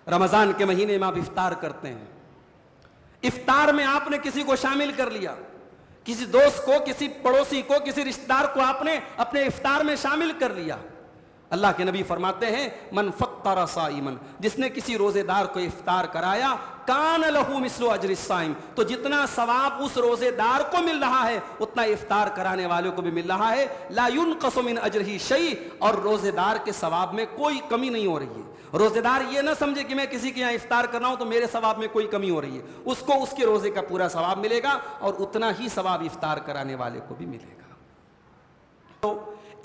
رمضان کے مہینے میں آپ افطار کرتے ہیں، افطار میں آپ نے کسی کو شامل کر لیا، کسی دوست کو، کسی پڑوسی کو، کسی رشتہ دار کو آپ نے اپنے افطار میں شامل کر لیا۔ اللہ کے نبی فرماتے ہیں من فطر صائمن، جس نے کسی روزے دار کو افطار کرایا، کان لہ مثل اجر الصائم، تو جتنا ثواب اس روزے دار کو مل رہا ہے اتنا افطار کرانے والے کو بھی مل رہا ہے۔ لا ينقص من اجرہ شیء، اور روزے دار کے ثواب میں کوئی کمی نہیں ہو رہی ہے۔ روزے دار یہ نہ سمجھے کہ میں کسی کے یہاں افطار کر رہا ہوں تو میرے ثواب میں کوئی کمی ہو رہی ہے، اس کو اس کے روزے کا پورا ثواب ملے گا اور اتنا ہی ثواب افطار کرانے والے کو بھی ملے گا۔ تو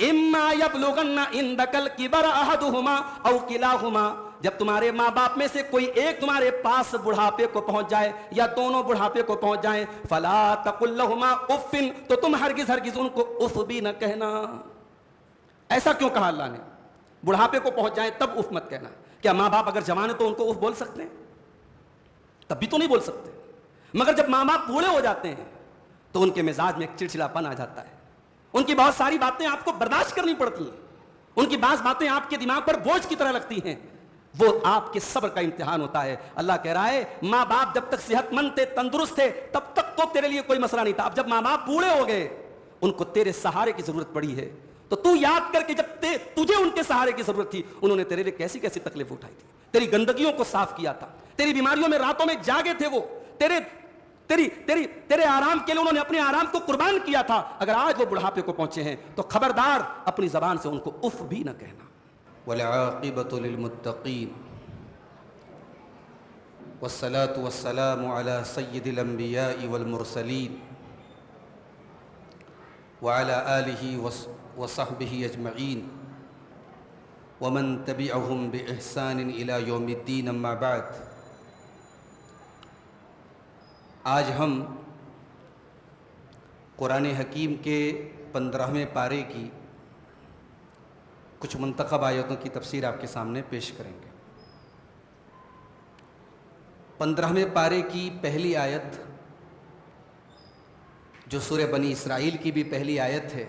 اما یبلغن عندک الکبر احدہما او کلاہما، جب تمہارے ماں باپ میں سے کوئی ایک تمہارے پاس بڑھاپے کو پہنچ جائے یا دونوں بڑھاپے کو پہنچ جائیں، فلا تقل لہما اف، تو تم ہرگز ہرگز ان کو اف بھی نہ کہنا۔ ایسا کیوں کہا اللہ نے؟ بڑھاپے کو پہنچ جائیں تب اف مت کہنا۔ کیا ماں باپ اگر جوان ہیں تو ان کو اف بول سکتے ہیں؟ تب بھی تو نہیں بول سکتے، مگر جب ماں باپ بوڑھے ہو جاتے ہیں تو ان کے مزاج میں ایک چڑچڑاپن آ جاتا ہے، ان کی بہت ساری باتیں آپ کو برداشت کرنی پڑتی ہیں، ان کی بعض باتیں آپ کے دماغ پر بوجھ کی طرح لگتی ہیں، وہ آپ کے صبر کا امتحان ہوتا ہے۔ اللہ کہہ رہا ہے ماں باپ جب تک صحت مند تھے، تندرست تھے، تب تک تو تیرے لیے کوئی مسئلہ نہیں تھا، اب جب ماں باپ بوڑھے ہو گئے، ان کو تیرے سہارے کی ضرورت پڑی ہے، تو تو یاد کر کے جب تجھے ان کے سہارے کی ضرورت تھی انہوں نے تیرے لیے کیسی کیسی تکلیف اٹھائی تھی، تیری گندگیوں کو صاف کیا تھا، تیری بیماریوں میں راتوں میں جاگے تھے، وہ تیرے آرام کے لیے انہوں نے اپنے آرام کو قربان کیا تھا۔ اگر آج وہ بڑھاپے کو پہنچے ہیں تو خبردار اپنی زبان سے ان کو اف بھی نہ کہنا۔ والعاقبۃ للمتقین والصلاة والسلام على سید الانبیاء والمرسلین وعلى آلہ وصحبہ اجمعین ومن تبعہم بإحسان الى یوم الدین، اما بعد۔ آج ہم قرآن حکیم کے 15ویں پارے کی کچھ منتخب آیتوں کی تفسیر آپ کے سامنے پیش کریں گے۔ 15ویں پارے کی پہلی آیت، جو سورہ بنی اسرائیل کی بھی پہلی آیت ہے،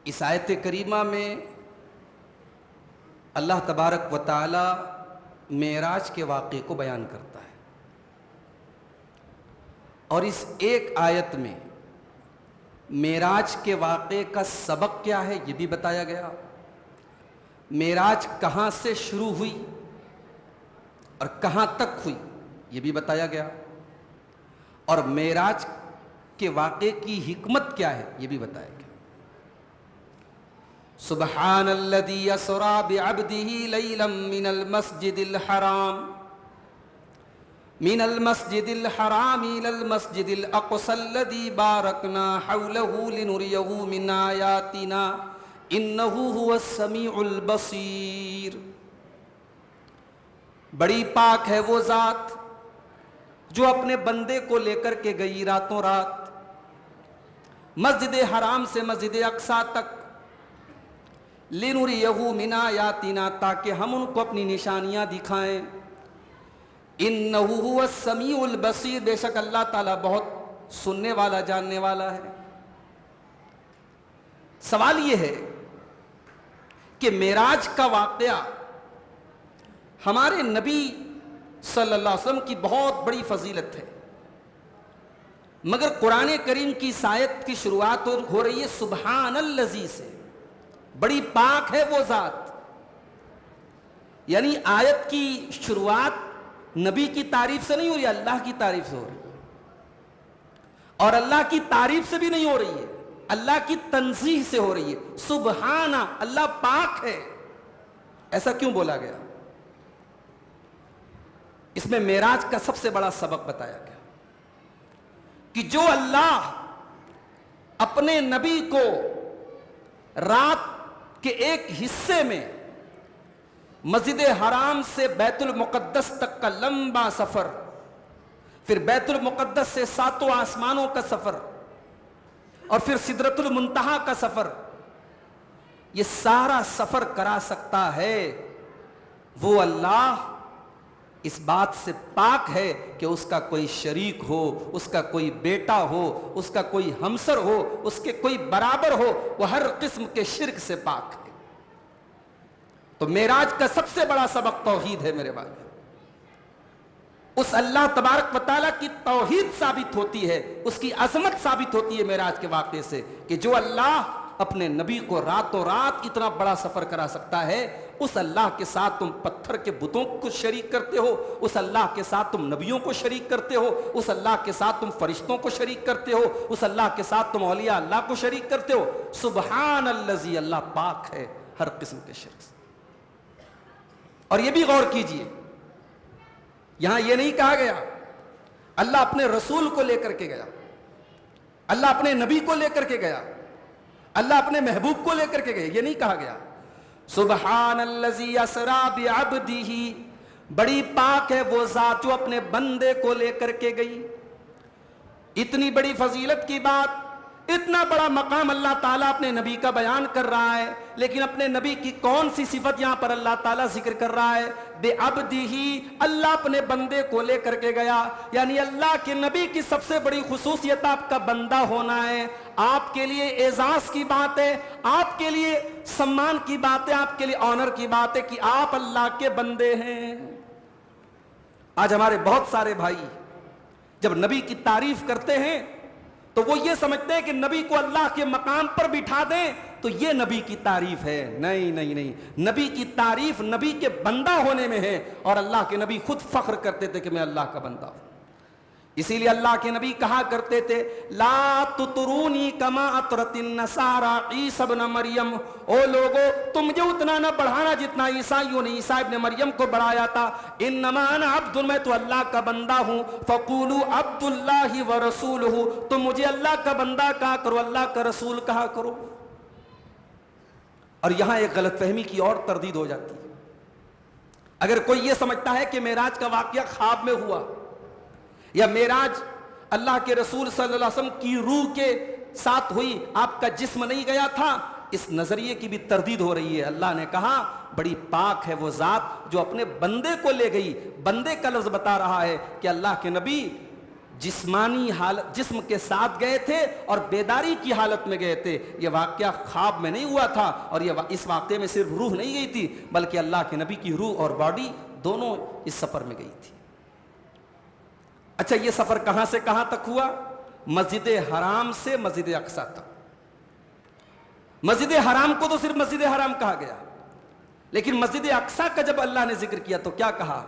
اس آیت کریمہ میں اللہ تبارک و تعالی معراج کے واقعے کو بیان کرتا ہے، اور اس ایک آیت میں معراج کے واقعے کا سبق کیا ہے یہ بھی بتایا گیا، معراج کہاں سے شروع ہوئی اور کہاں تک ہوئی یہ بھی بتایا گیا، اور معراج کے واقعے کی حکمت کیا ہے یہ بھی بتایا گیا۔ سبحان الذی اسری بعبدہ لیلا من المسجد الحرام الى المسجد الاقصى الذي باركنا حوله لنريه من آياتنا انه هو السميع البصير۔ بڑی پاک ہے وہ ذات جو اپنے بندے کو لے کر کے گئی راتوں رات مسجد حرام سے مسجد اقصیٰ تک، لنريه من آیاتنا، تاکہ ہم ان کو اپنی نشانیاں دکھائیں۔ انہ هو السمیع البصیر، بے شک اللہ تعالیٰ بہت سننے والا جاننے والا ہے۔ سوال یہ ہے کہ معراج کا واقعہ ہمارے نبی صلی اللہ علیہ وسلم کی بہت بڑی فضیلت ہے، مگر قرآن کریم کی اس آیت کی شروعات ہو رہی ہے سبحان الذی سے، بڑی پاک ہے وہ ذات، یعنی آیت کی شروعات نبی کی تعریف سے نہیں ہو رہی ہے، اللہ کی تعریف سے ہو رہی ہے، اور اللہ کی تعریف سے بھی نہیں ہو رہی ہے، اللہ کی تنزیہ سے ہو رہی ہے۔ سبحانہ، اللہ پاک ہے۔ ایسا کیوں بولا گیا؟ اس میں معراج کا سب سے بڑا سبق بتایا گیا کہ جو اللہ اپنے نبی کو رات کے ایک حصے میں مسجد حرام سے بیت المقدس تک کا لمبا سفر، پھر بیت المقدس سے 7 آسمانوں کا سفر، اور پھر سدرۃ المنتہا کا سفر، یہ سارا سفر کرا سکتا ہے، وہ اللہ اس بات سے پاک ہے کہ اس کا کوئی شریک ہو، اس کا کوئی بیٹا ہو، اس کا کوئی ہمسر ہو، اس کے کوئی برابر ہو، وہ ہر قسم کے شرک سے پاک ہے۔ تو معراج کا سب سے بڑا سبق توحید ہے میرے بھائی. اس اللہ تبارک و تعالیٰ کی توحید ثابت ہوتی ہے, اس کی عظمت ثابت ہوتی ہے معراج کے واقعے سے, کہ جو اللہ اپنے نبی کو راتوں رات اتنا بڑا سفر کرا سکتا ہے, اس اللہ کے ساتھ تم پتھر کے بتوں کو شریک کرتے ہو, اس اللہ کے ساتھ تم نبیوں کو شریک کرتے ہو, اس اللہ کے ساتھ تم فرشتوں کو شریک کرتے ہو, اس اللہ کے ساتھ تم اولیاء اللہ کو شریک کرتے ہو. سبحان الذی, اللہ پاک ہے ہر قسم کے شرک سے. اور یہ بھی غور کیجئے, یہاں یہ نہیں کہا گیا اللہ اپنے رسول کو لے کر کے گیا, اللہ اپنے نبی کو لے کر کے گیا, اللہ اپنے محبوب کو لے کر کے گئے, یہ نہیں کہا گیا. سبحان الذی اسری بعبدہ, بڑی پاک ہے وہ ذات جو اپنے بندے کو لے کر کے گئی. اتنی بڑی فضیلت کی بات, اتنا بڑا مقام اللہ تعالیٰ اپنے نبی کا بیان کر رہا ہے, لیکن اپنے نبی کی کون سی صفت یہاں پر اللہ تعالیٰ ذکر کر رہا ہے؟ بعبدہ, اللہ اپنے بندے کو لے کر کے گیا. یعنی اللہ کے نبی کی سب سے بڑی خصوصیت آپ کا بندہ ہونا ہے. آپ کے لیے اعزاز کی بات ہے, آپ کے لیے سمان کی بات ہے, آپ کے لیے آنر کی بات ہے کہ آپ اللہ کے بندے ہیں. آج ہمارے بہت سارے بھائی جب نبی کی تعریف کرتے ہیں تو وہ یہ سمجھتے ہیں کہ نبی کو اللہ کے مقام پر بٹھا دیں تو یہ نبی کی تعریف ہے. نہیں نہیں نہیں, نبی کی تعریف نبی کے بندہ ہونے میں ہے, اور اللہ کے نبی خود فخر کرتے تھے کہ میں اللہ کا بندہ ہوں. اسی لیے اللہ کے نبی کہا کرتے تھے لا تطرونی کما اطرت النصارى عیسی ابن مریم, او لوگو تم مجھے اتنا نہ بڑھانا جتنا عیسائیوں نے عیسی ابن مریم کو بڑھایا تھا. انما انا عبد, میں تو اللہ کا بندہ ہوں. فقولوا عبد اللہ ورسولہ, تم مجھے اللہ کا بندہ کہا کرو, اللہ کا رسول کہا کرو. اور یہاں ایک غلط فہمی کی اور تردید ہو جاتی ہے. اگر کوئی یہ سمجھتا ہے کہ معراج کا واقعہ خواب میں ہوا, یا معراج اللہ کے رسول صلی اللہ علیہ وسلم کی روح کے ساتھ ہوئی, آپ کا جسم نہیں گیا تھا, اس نظریے کی بھی تردید ہو رہی ہے. اللہ نے کہا بڑی پاک ہے وہ ذات جو اپنے بندے کو لے گئی. بندے کا لفظ بتا رہا ہے کہ اللہ کے نبی جسمانی حالت, جسم کے ساتھ گئے تھے اور بیداری کی حالت میں گئے تھے. یہ واقعہ خواب میں نہیں ہوا تھا, اور یہ اس واقعے میں صرف روح نہیں گئی تھی بلکہ اللہ کے نبی کی روح اور باڈی دونوں اس سفر میں گئی تھی. اچھا, یہ سفر کہاں سے کہاں تک ہوا؟ مسجد حرام سے مسجد اقصی تک. مسجد حرام کو تو صرف مسجد حرام کہا گیا, لیکن مسجد اقصی کا جب اللہ نے ذکر کیا تو کیا کہا؟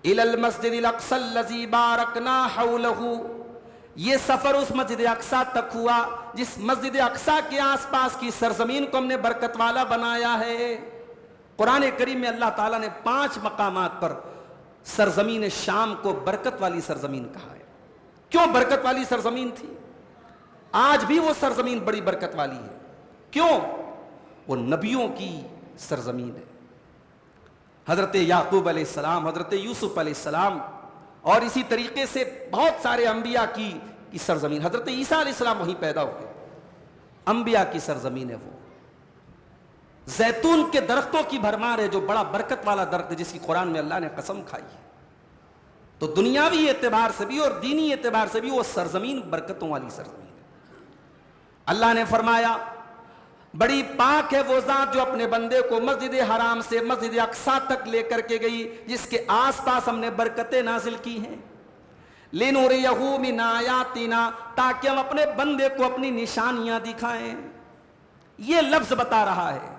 الی المسجد الاقصی الذی بارکنا حولہ, یہ سفر اس مسجد اقصی تک ہوا جس مسجد اقصی کے آس پاس کی سرزمین کو ہم نے برکت والا بنایا ہے. قرآن کریم میں اللہ تعالیٰ نے 5 مقامات پر سرزمین شام کو برکت والی سرزمین کہا ہے. کیوں برکت والی سرزمین تھی؟ آج بھی وہ سرزمین بڑی برکت والی ہے. کیوں؟ وہ نبیوں کی سرزمین ہے. حضرت یعقوب علیہ السلام, حضرت یوسف علیہ السلام, اور اسی طریقے سے بہت سارے انبیاء کی سرزمین. حضرت عیسیٰ علیہ السلام وہیں پیدا ہوئے. انبیاء کی سرزمین ہے وہ. زیتون کے درختوں کی بھرمار ہے جو بڑا برکت والا درخت ہے, جس کی قرآن میں اللہ نے قسم کھائی ہے. تو دنیاوی اعتبار سے بھی اور دینی اعتبار سے بھی وہ سرزمین برکتوں والی سرزمین ہے. اللہ نے فرمایا بڑی پاک ہے وہ ذات جو اپنے بندے کو مسجد حرام سے مسجد اقصی تک لے کر کے گئی, جس کے آس پاس ہم نے برکتیں نازل کی ہیں. لِنُرِيَهُ مِنْ آیَاتِنَا, تاکہ ہم اپنے بندے کو اپنی نشانیاں دکھائیں. یہ لفظ بتا رہا ہے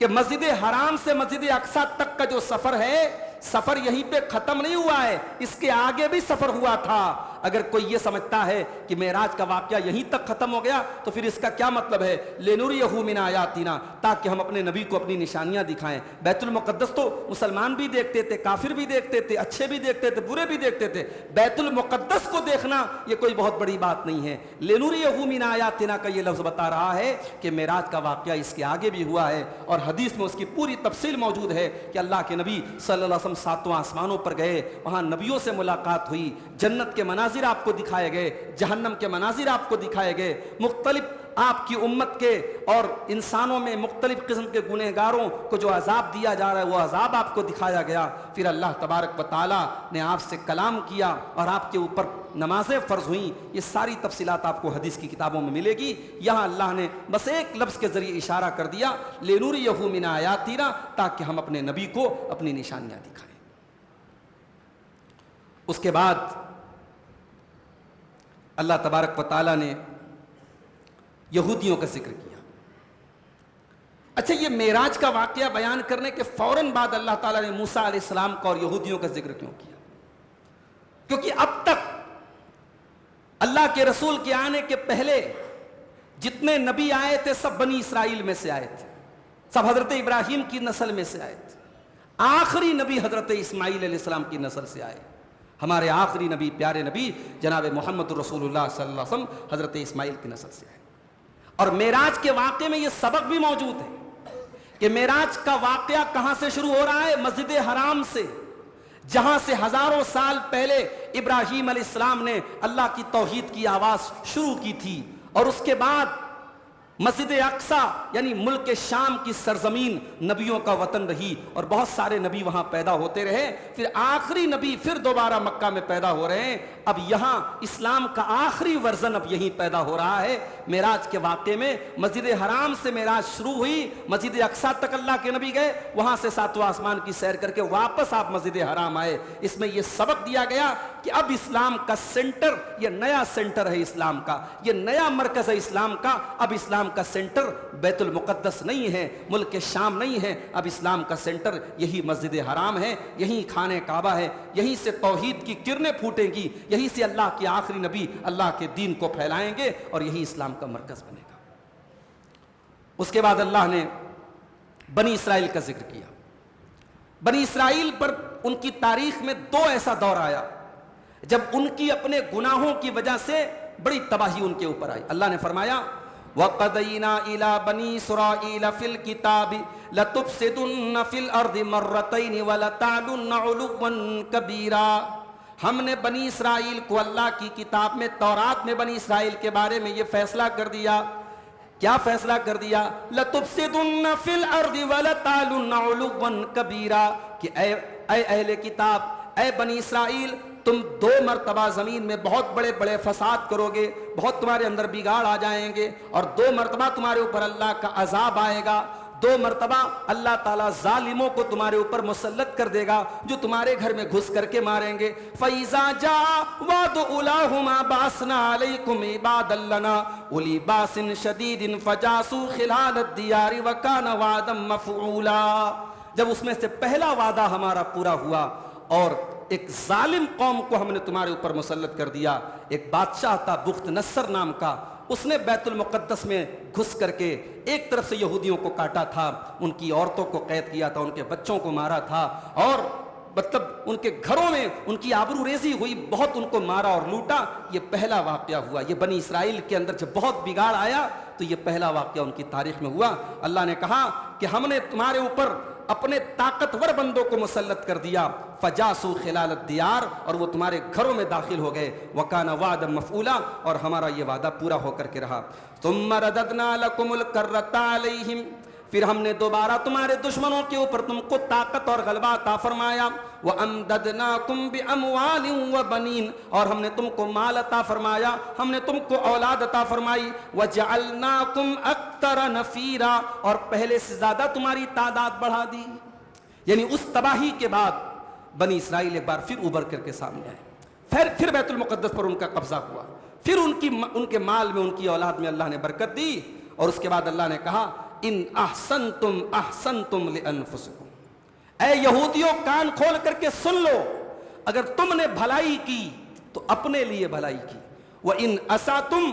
کہ مسجد حرام سے مسجد اقصی تک کا جو سفر ہے, سفر یہیں پہ ختم نہیں ہوا ہے, اس کے آگے بھی سفر ہوا تھا. اگر کوئی یہ سمجھتا ہے کہ معراج کا واقعہ یہیں تک ختم ہو گیا تو پھر اس کا کیا مطلب ہے؟ لِنُرِيَهُ مِنْ آیَاتِنَا, تاکہ ہم اپنے نبی کو اپنی نشانیاں دکھائیں. بیت المقدس تو مسلمان بھی دیکھتے تھے, کافر بھی دیکھتے تھے, اچھے بھی دیکھتے تھے, برے بھی دیکھتے تھے. بیت المقدس کو دیکھنا یہ کوئی بہت بڑی بات نہیں ہے. لِنُرِيَهُ مِنْ آیَاتِنَا کا یہ لفظ بتا رہا ہے کہ معراج کا واقعہ اس کے آگے بھی ہوا ہے, اور حدیث میں اس کی پوری تفصیل موجود ہے کہ اللہ کے نبی صلی اللہ علیہ وسلم 7 آسمانوں پر گئے, وہاں نبیوں سے ملاقات ہوئی, جنت کے مناظر آپ کو دکھائے گئے, جہنم کے مناظر آپ کو دکھائے گئے, مختلف آپ کی امت کے اور انسانوں میں مختلف قسم کے گنہگاروں کو جو عذاب دیا جا رہا ہے وہ عذاب آپ کو دکھایا گیا. پھر اللہ تبارک و تعالیٰ نے آپ سے کلام کیا اور آپ کے اوپر نمازیں فرض ہوئیں. یہ ساری تفصیلات آپ کو حدیث کی کتابوں میں ملے گی. یہاں اللہ نے بس ایک لفظ کے ذریعے اشارہ کر دیا لِنُرِيَهُ مِنْ آيَاتِنَا، تاکہ ہم اپنے نبی کو اپنی نشانیاں دکھائیں. اس کے بعد اللہ تبارک و تعالیٰ نے یہودیوں کا ذکر کیا. اچھا، یہ معراج کا واقعہ بیان کرنے کے فوراً بعد اللہ تعالیٰ نے موسیٰ علیہ السلام کا اور یہودیوں کا ذکر کیوں کیا؟ کیونکہ اب تک اللہ کے رسول کے آنے کے پہلے جتنے نبی آئے تھے سب بنی اسرائیل میں سے آئے تھے، سب حضرت ابراہیم کی نسل میں سے آئے تھے. آخری نبی حضرت اسماعیل علیہ السلام کی نسل سے آئے. ہمارے آخری نبی، پیارے نبی جناب محمد رسول اللہ صلی اللہ علیہ وسلم حضرت اسماعیل کی نسل سے آئے. اور معراج کے واقعے میں یہ سبق بھی موجود ہے کہ معراج کا واقعہ کہاں سے شروع ہو رہا ہے؟ مسجد حرام سے، جہاں سے ہزاروں سال پہلے ابراہیم علیہ السلام نے اللہ کی توحید کی آواز شروع کی تھی. اور اس کے بعد مسجد اقصی یعنی ملک شام کی سرزمین نبیوں کا وطن رہی اور بہت سارے نبی وہاں پیدا ہوتے رہے. پھر آخری نبی پھر دوبارہ مکہ میں پیدا ہو رہے ہیں. اب یہاں اسلام کا آخری ورژن اب یہیں پیدا ہو رہا ہے. معراج کے واقعے میں مسجد حرام سے معراج شروع ہوئی، مسجد اقصی تک اللہ کے نبی گئے، وہاں سے ساتواں آسمان کی سیر کر کے واپس آپ مسجد حرام آئے. اس میں یہ سبق دیا گیا کہ اب اسلام کا سینٹر، یہ نیا سینٹر ہے اسلام کا، یہ نیا مرکز ہے اسلام کا. اب اسلام کا سینٹر بیت المقدس نہیں ہے، ملک شام نہیں ہے. اب اسلام کا سینٹر یہی مسجد حرام ہے، یہی خانہ کعبہ ہے. یہیں سے توحید کی کرنیں پھوٹیں گی، یہیں سے اللہ کے آخری نبی اللہ کے دین کو پھیلائیں گے اور یہی اسلام کا مرکز بنے گا. اس کے بعد اللہ نے بنی اسرائیل کا ذکر کیا. بنی اسرائیل پر ان کی تاریخ میں دو ایسا دور آیا جب ان کی اپنے گناہوں کی وجہ سے بڑی تباہی ان کے اوپر آئی. اللہ نے فرمایا وَقَضَيْنَا إِلَىٰ بَنِي إِسْرَائِيلَ فِي الْكِتَابِ لَتُفْسِدُنَّ فِي الْأَرْضِ مَرَّتَيْنِ وَلَتَعْلُنَّ عُلُوًّا كَبِيرًا. ہم نے بنی اسرائیل کو اللہ کی کتاب میں، تورات میں بنی اسرائیل کے بارے میں یہ فیصلہ کر دیا. کیا فیصلہ کر دیا؟ لَتُفْسِدُنَّ فِي الْأَرْضِ وَلَتَعْلُنَّ عُلُوًّا كَبِيرًا کہ اے اہل کتاب، اے بنی اسرائیل، تم 2 مرتبہ زمین میں بہت بڑے بڑے فساد کرو گے، بہت تمہارے اندر بگاڑ آ جائیں گے، اور 2 مرتبہ تمہارے اوپر اللہ کا عذاب آئے گا. 2 مرتبہ اللہ تعالیٰ ظالموں کو تمہارے اوپر مسلط کر دے گا جو تمہارے گھر میں گھس کر کے ماریں گے. فَإِذَا جَاءَ وَعْدُ أُولَاهُمَا بَعَثْنَا عَلَيْكُمْ عِبَادًا لَنَا أُولِي بَأْسٍ شَدِيدٍ فَجَاسُوا خِلَالَ الدِّيَارِ وَكَانَ وَعْدًا مَفْعُولًا. جب اس میں سے پہلا وعدہ ہمارا پورا ہوا اور ایک ظالم قوم کو ہم نے تمہارے اوپر مسلط کر دیا. ایک بادشاہ تھا بخت نصر نام کا، اس نے بیت المقدس میں گھس کر کے ایک طرف سے یہودیوں کو کاٹا تھا، ان کی عورتوں کو قید کیا تھا، ان کے بچوں کو مارا تھا، اور مطلب ان کے گھروں میں ان کی آبرو ریزی ہوئی، بہت ان کو مارا اور لوٹا. یہ پہلا واقعہ ہوا. یہ بنی اسرائیل کے اندر جب بہت بگاڑ آیا تو یہ پہلا واقعہ ان کی تاریخ میں ہوا. اللہ نے کہا کہ ہم نے تمہارے اوپر اپنے طاقتور بندوں کو مسلط کر دیا. فجاسو خلال الدیار، اور وہ تمہارے گھروں میں داخل ہو گئے. وکان وعدا مفعولا، اور ہمارا یہ وعدہ پورا ہو کر کے رہا. ثم رددنا لكم الكرة عليهم، پھر ہم نے دوبارہ تمہارے دشمنوں کے اوپر تم کو طاقت اور غلبہ عطا فرمایا. وَأَمْدَدْنَاكُمْ بِأَمْوَالٍ وَبَنِينَ، اور ہم نے تم کو مال عطا فرمایا، ہم نے تم کو اولاد عطا فرمائی. وَجَعَلْنَاكُمْ أَكْثَرَ نَفِيرًا، اور پہلے سے زیادہ تمہاری تعداد بڑھا دی. یعنی اس تباہی کے بعد بنی اسرائیل ایک بار پھر ابھر کر کے سامنے آئے. پھر بیت المقدس پر ان کا قبضہ ہوا. پھر ان کے مال میں، ان کی اولاد میں اللہ نے برکت دی. اور اس کے بعد اللہ نے کہا ان احسنتم احسنتم لانفسکم، اے یہودیوں کان کھول کر کے سن لو، اگر تم نے بھلائی کی تو اپنے لیے بھلائی کی. وَإِنْ أَسَأْتُمْ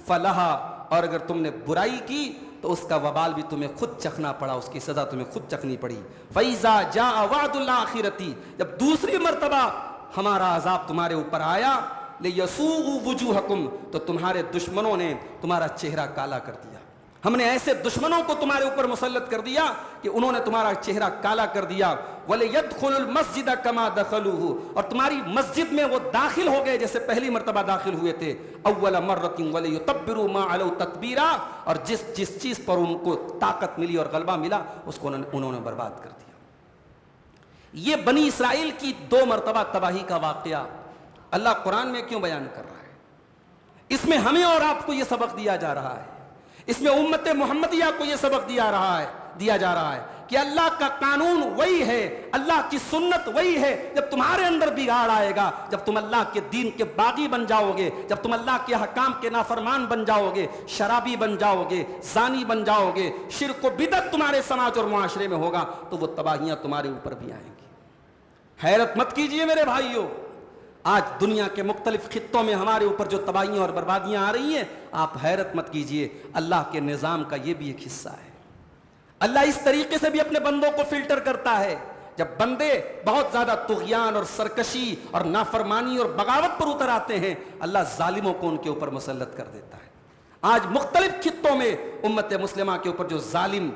فَلَهَا، اور اگر تم نے برائی کی تو اس کا وبال بھی تمہیں خود چکھنا پڑا، اس کی سزا تمہیں خود چکھنی پڑی. فَإِذَا جَاءَ وَعْدُ الْآخِرَةِ، جب دوسری مرتبہ ہمارا عذاب تمہارے اوپر آیا، لِيَسُوءُ وُجُوهَكُمْ، تو تمہارے دشمنوں نے تمہارا چہرہ کالا کر دیا. ہم نے ایسے دشمنوں کو تمہارے اوپر مسلط کر دیا کہ انہوں نے تمہارا چہرہ کالا کر دیا. وَلِيَدْخُلُوا الْمَسْجِدَ كَمَا دَخَلُوهُ, اور تمہاری مسجد میں وہ داخل ہو گئے جیسے پہلی مرتبہ داخل ہوئے تھے. اول مرۃ وَلِيُتَبِّرُوا مَا عَلَوْا تَتْبِيرًا, اور جس چیز پر ان کو طاقت ملی اور غلبہ ملا اس کو انہوں نے برباد کر دیا. یہ بنی اسرائیل کی 2 مرتبہ تباہی کا واقعہ اللہ قرآن میں کیوں بیان کر رہا ہے؟ اس میں ہمیں اور آپ کو یہ سبق دیا جا رہا ہے, اس میں امت محمدیہ کو یہ سبق دیا جا رہا ہے کہ اللہ کا قانون وہی ہے, اللہ کی سنت وہی ہے. جب تمہارے اندر بگاڑ آئے گا, جب تم اللہ کے دین کے باغی بن جاؤ گے, جب تم اللہ کے حکام کے نافرمان بن جاؤ گے, شرابی بن جاؤ گے, زانی بن جاؤ گے, شرک و بدعت تمہارے سماج اور معاشرے میں ہوگا, تو وہ تباہیاں تمہارے اوپر بھی آئیں گی. حیرت مت کیجئے میرے بھائیوں, آج دنیا کے مختلف خطوں میں ہمارے اوپر جو تباہیاں اور بربادیاں آ رہی ہیں, آپ حیرت مت کیجئے, اللہ کے نظام کا یہ بھی ایک حصہ ہے. اللہ اس طریقے سے بھی اپنے بندوں کو فلٹر کرتا ہے. جب بندے بہت زیادہ طغیان اور سرکشی اور نافرمانی اور بغاوت پر اتر آتے ہیں, اللہ ظالموں کو ان کے اوپر مسلط کر دیتا ہے. آج مختلف خطوں میں امت مسلمہ کے اوپر جو ظالم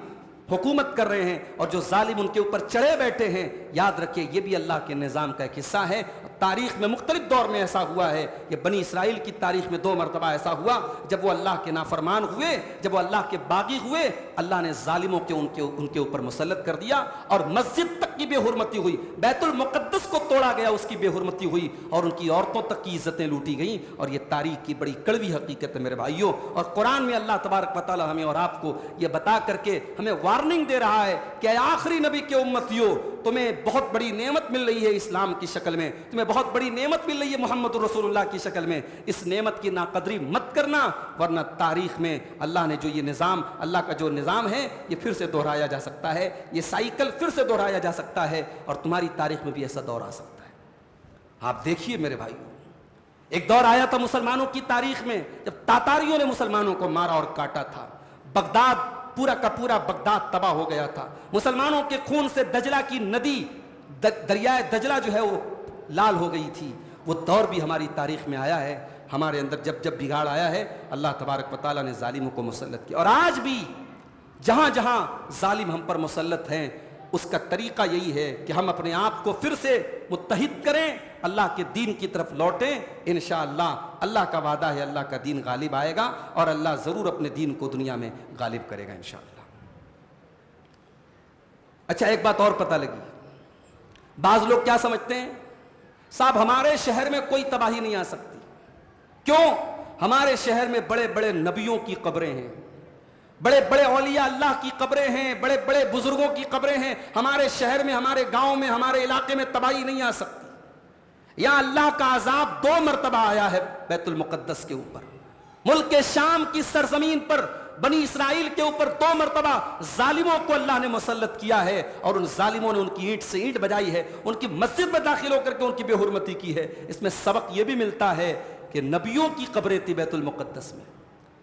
حکومت کر رہے ہیں اور جو ظالم ان کے اوپر چڑھے بیٹھے ہیں, یاد رکھیے یہ بھی اللہ کے نظام کا ایک حصہ ہے. تاریخ میں مختلف دور میں ایسا ہوا ہے. یہ بنی اسرائیل کی تاریخ میں 2 مرتبہ ایسا ہوا جب وہ اللہ کے نافرمان ہوئے, جب وہ اللہ کے باغی ہوئے, اللہ نے ظالموں کے ان کے اوپر مسلط کر دیا اور مسجد تک کی بے حرمتی ہوئی, بیت المقدس کو توڑا گیا, اس کی بے حرمتی ہوئی, اور ان کی عورتوں تک کی عزتیں لوٹی گئیں. اور یہ تاریخ کی بڑی کڑوی حقیقت ہے میرے بھائیوں. اور قرآن میں اللہ تبارک و تعالی ہمیں اور آپ کو یہ بتا کر کے ہمیں وارننگ دے رہا ہے کہ اے آخری نبی کے امتیوں, تمہیں بہت بڑی نعمت مل رہی ہے اسلام کی شکل میں, تمہیں بہت بڑی نعمت مل رہی ہے محمد رسول اللہ کی شکل میں. اس نعمت کی ناقدری مت کرنا, ورنہ تاریخ میں اللہ نے جو یہ نظام, اللہ کا جو نظام ہے, یہ پھر سے دہرایا جا سکتا ہے, یہ سائیکل پھر سے دہرایا جا سکتا ہے, اور تمہاری تاریخ میں بھی ایسا دور آ سکتا ہے. آپ دیکھیے میرے بھائیوں, ایک دور آیا تھا مسلمانوں کی تاریخ میں جب تاتاریوں نے مسلمانوں کو مارا اور کاٹا تھا. بغداد پورا کا پورا بغداد تباہ ہو گیا تھا. مسلمانوں کے خون سے دجلہ کی ندی, دریائے دجلہ جو ہے وہ لال ہو گئی تھی. وہ دور بھی ہماری تاریخ میں آیا ہے. ہمارے اندر جب بگاڑ آیا ہے, اللہ تبارک و تعالیٰ نے ظالموں کو مسلط کیا. اور آج بھی جہاں جہاں ظالم ہم پر مسلط ہیں, اس کا طریقہ یہی ہے کہ ہم اپنے آپ کو پھر سے متحد کریں, اللہ کے دین کی طرف لوٹیں. انشاءاللہ اللہ کا وعدہ ہے, اللہ کا دین غالب آئے گا, اور اللہ ضرور اپنے دین کو دنیا میں غالب کرے گا انشاءاللہ. اچھا, ایک بات اور پتہ لگی. بعض لوگ کیا سمجھتے ہیں, صاحب ہمارے شہر میں کوئی تباہی نہیں آ سکتی. کیوں؟ ہمارے شہر میں بڑے بڑے نبیوں کی قبریں ہیں, بڑے بڑے اولیاء اللہ کی قبریں ہیں, بڑے بڑے بزرگوں کی قبریں ہیں. ہمارے شہر میں, ہمارے گاؤں میں, ہمارے علاقے میں تباہی نہیں آ سکتی. یہاں اللہ کا عذاب 2 مرتبہ آیا ہے بیت المقدس کے اوپر. ملک شام کی سرزمین پر بنی اسرائیل کے اوپر 2 مرتبہ ظالموں کو اللہ نے مسلط کیا ہے, اور ان ظالموں نے ان کی اینٹ سے اینٹ بجائی ہے, ان کی مسجد میں داخل ہو کر کے ان کی بے حرمتی کی ہے. اس میں سبق یہ بھی ملتا ہے کہ نبیوں کی قبریں تھی بیت المقدس میں,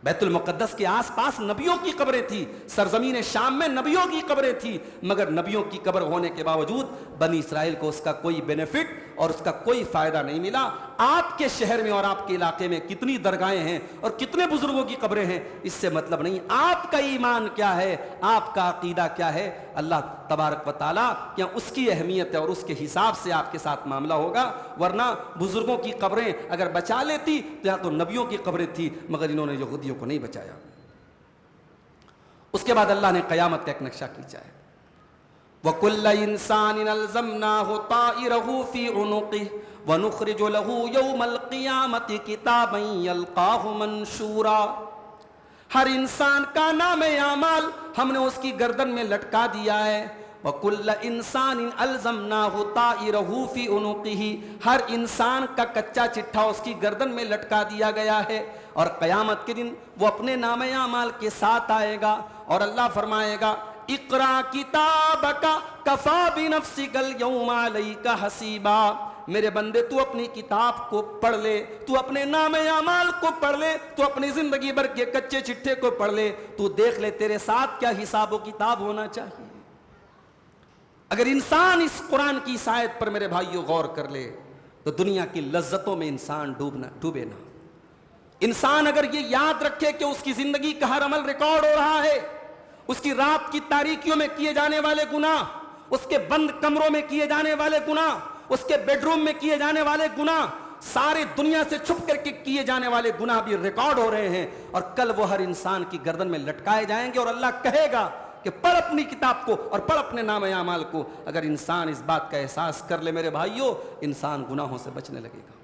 بیت المقدس کے آس پاس نبیوں کی قبریں تھی, سرزمین شام میں نبیوں کی قبریں تھی. مگر نبیوں کی قبر ہونے کے باوجود بنی اسرائیل کو اس کا کوئی بینیفٹ اور اس کا کوئی فائدہ نہیں ملا. آپ کے شہر میں اور آپ کے علاقے میں کتنی درگاہیں ہیں اور کتنے بزرگوں کی قبریں ہیں, اس سے مطلب نہیں. آپ کا ایمان کیا ہے, آپ کا عقیدہ کیا ہے, اللہ تبارک و تعالیٰ کیا اس کی اہمیت ہے اور اس کے حساب سے آپ کے ساتھ معاملہ ہوگا. ورنہ بزرگوں کی قبریں اگر بچا لیتی تو یہاں تو نبیوں کی قبریں تھی, مگر انہوں نے یہودیوں کو نہیں بچایا. اس کے بعد اللہ نے قیامت کا ایک نقشہ کھینچا ہے. وَكُلَّ إِنسَانٍ أَلْزَمْنَاهُ طَائِرَهُ فِي عُنُقِهِ وَنُخْرِجُ لَهُ يَوْمَ الْقِيَامَةِ كِتَابًا يَلْقَاهُ مَنشُورًا. ہر انسان کا نام اعمال ہم نے اس کی گردن میں لٹکا دیا ہے. وَكُلَّ إِنسَانٍ أَلْزَمْنَاهُ طَائِرَهُ فِي عُنُقِهِ, ہر انسان کا کچا چٹھا اس کی گردن میں لٹکا دیا گیا ہے, اور قیامت کے دن وہ اپنے نام اعمال کے ساتھ آئے گا, اور اللہ فرمائے گا اقرا کتابک کفا بنفسک اليوم علیک حسیبا. میرے بندے تو اپنی کتاب کو پڑھ لے, تو اپنے نام اعمال کو پڑھ لے, تو اپنی زندگی بھر کے کچے چٹھے کو پڑھ لے, تو دیکھ لے تیرے ساتھ کیا حساب و کتاب ہونا چاہیے. اگر انسان اس قرآن کی اس آیت پر میرے بھائیوں غور کر لے تو دنیا کی لذتوں میں انسان ڈوبے نہ. انسان اگر یہ یاد رکھے کہ اس کی زندگی کا ہر عمل ریکارڈ ہو رہا ہے، اس کی رات کی تاریکیوں میں کیے جانے والے گناہ، اس کے بند کمروں میں کیے جانے والے گناہ، اس کے بیڈ روم میں کیے جانے والے گناہ، ساری دنیا سے چھپ کر کے کیے جانے والے گناہ بھی ریکارڈ ہو رہے ہیں، اور کل وہ ہر انسان کی گردن میں لٹکائے جائیں گے، اور اللہ کہے گا کہ پڑھ اپنی کتاب کو اور پڑھ اپنے نام اعمال کو۔ اگر انسان اس بات کا احساس کر لے میرے بھائیوں، انسان گناہوں سے بچنے لگے گا۔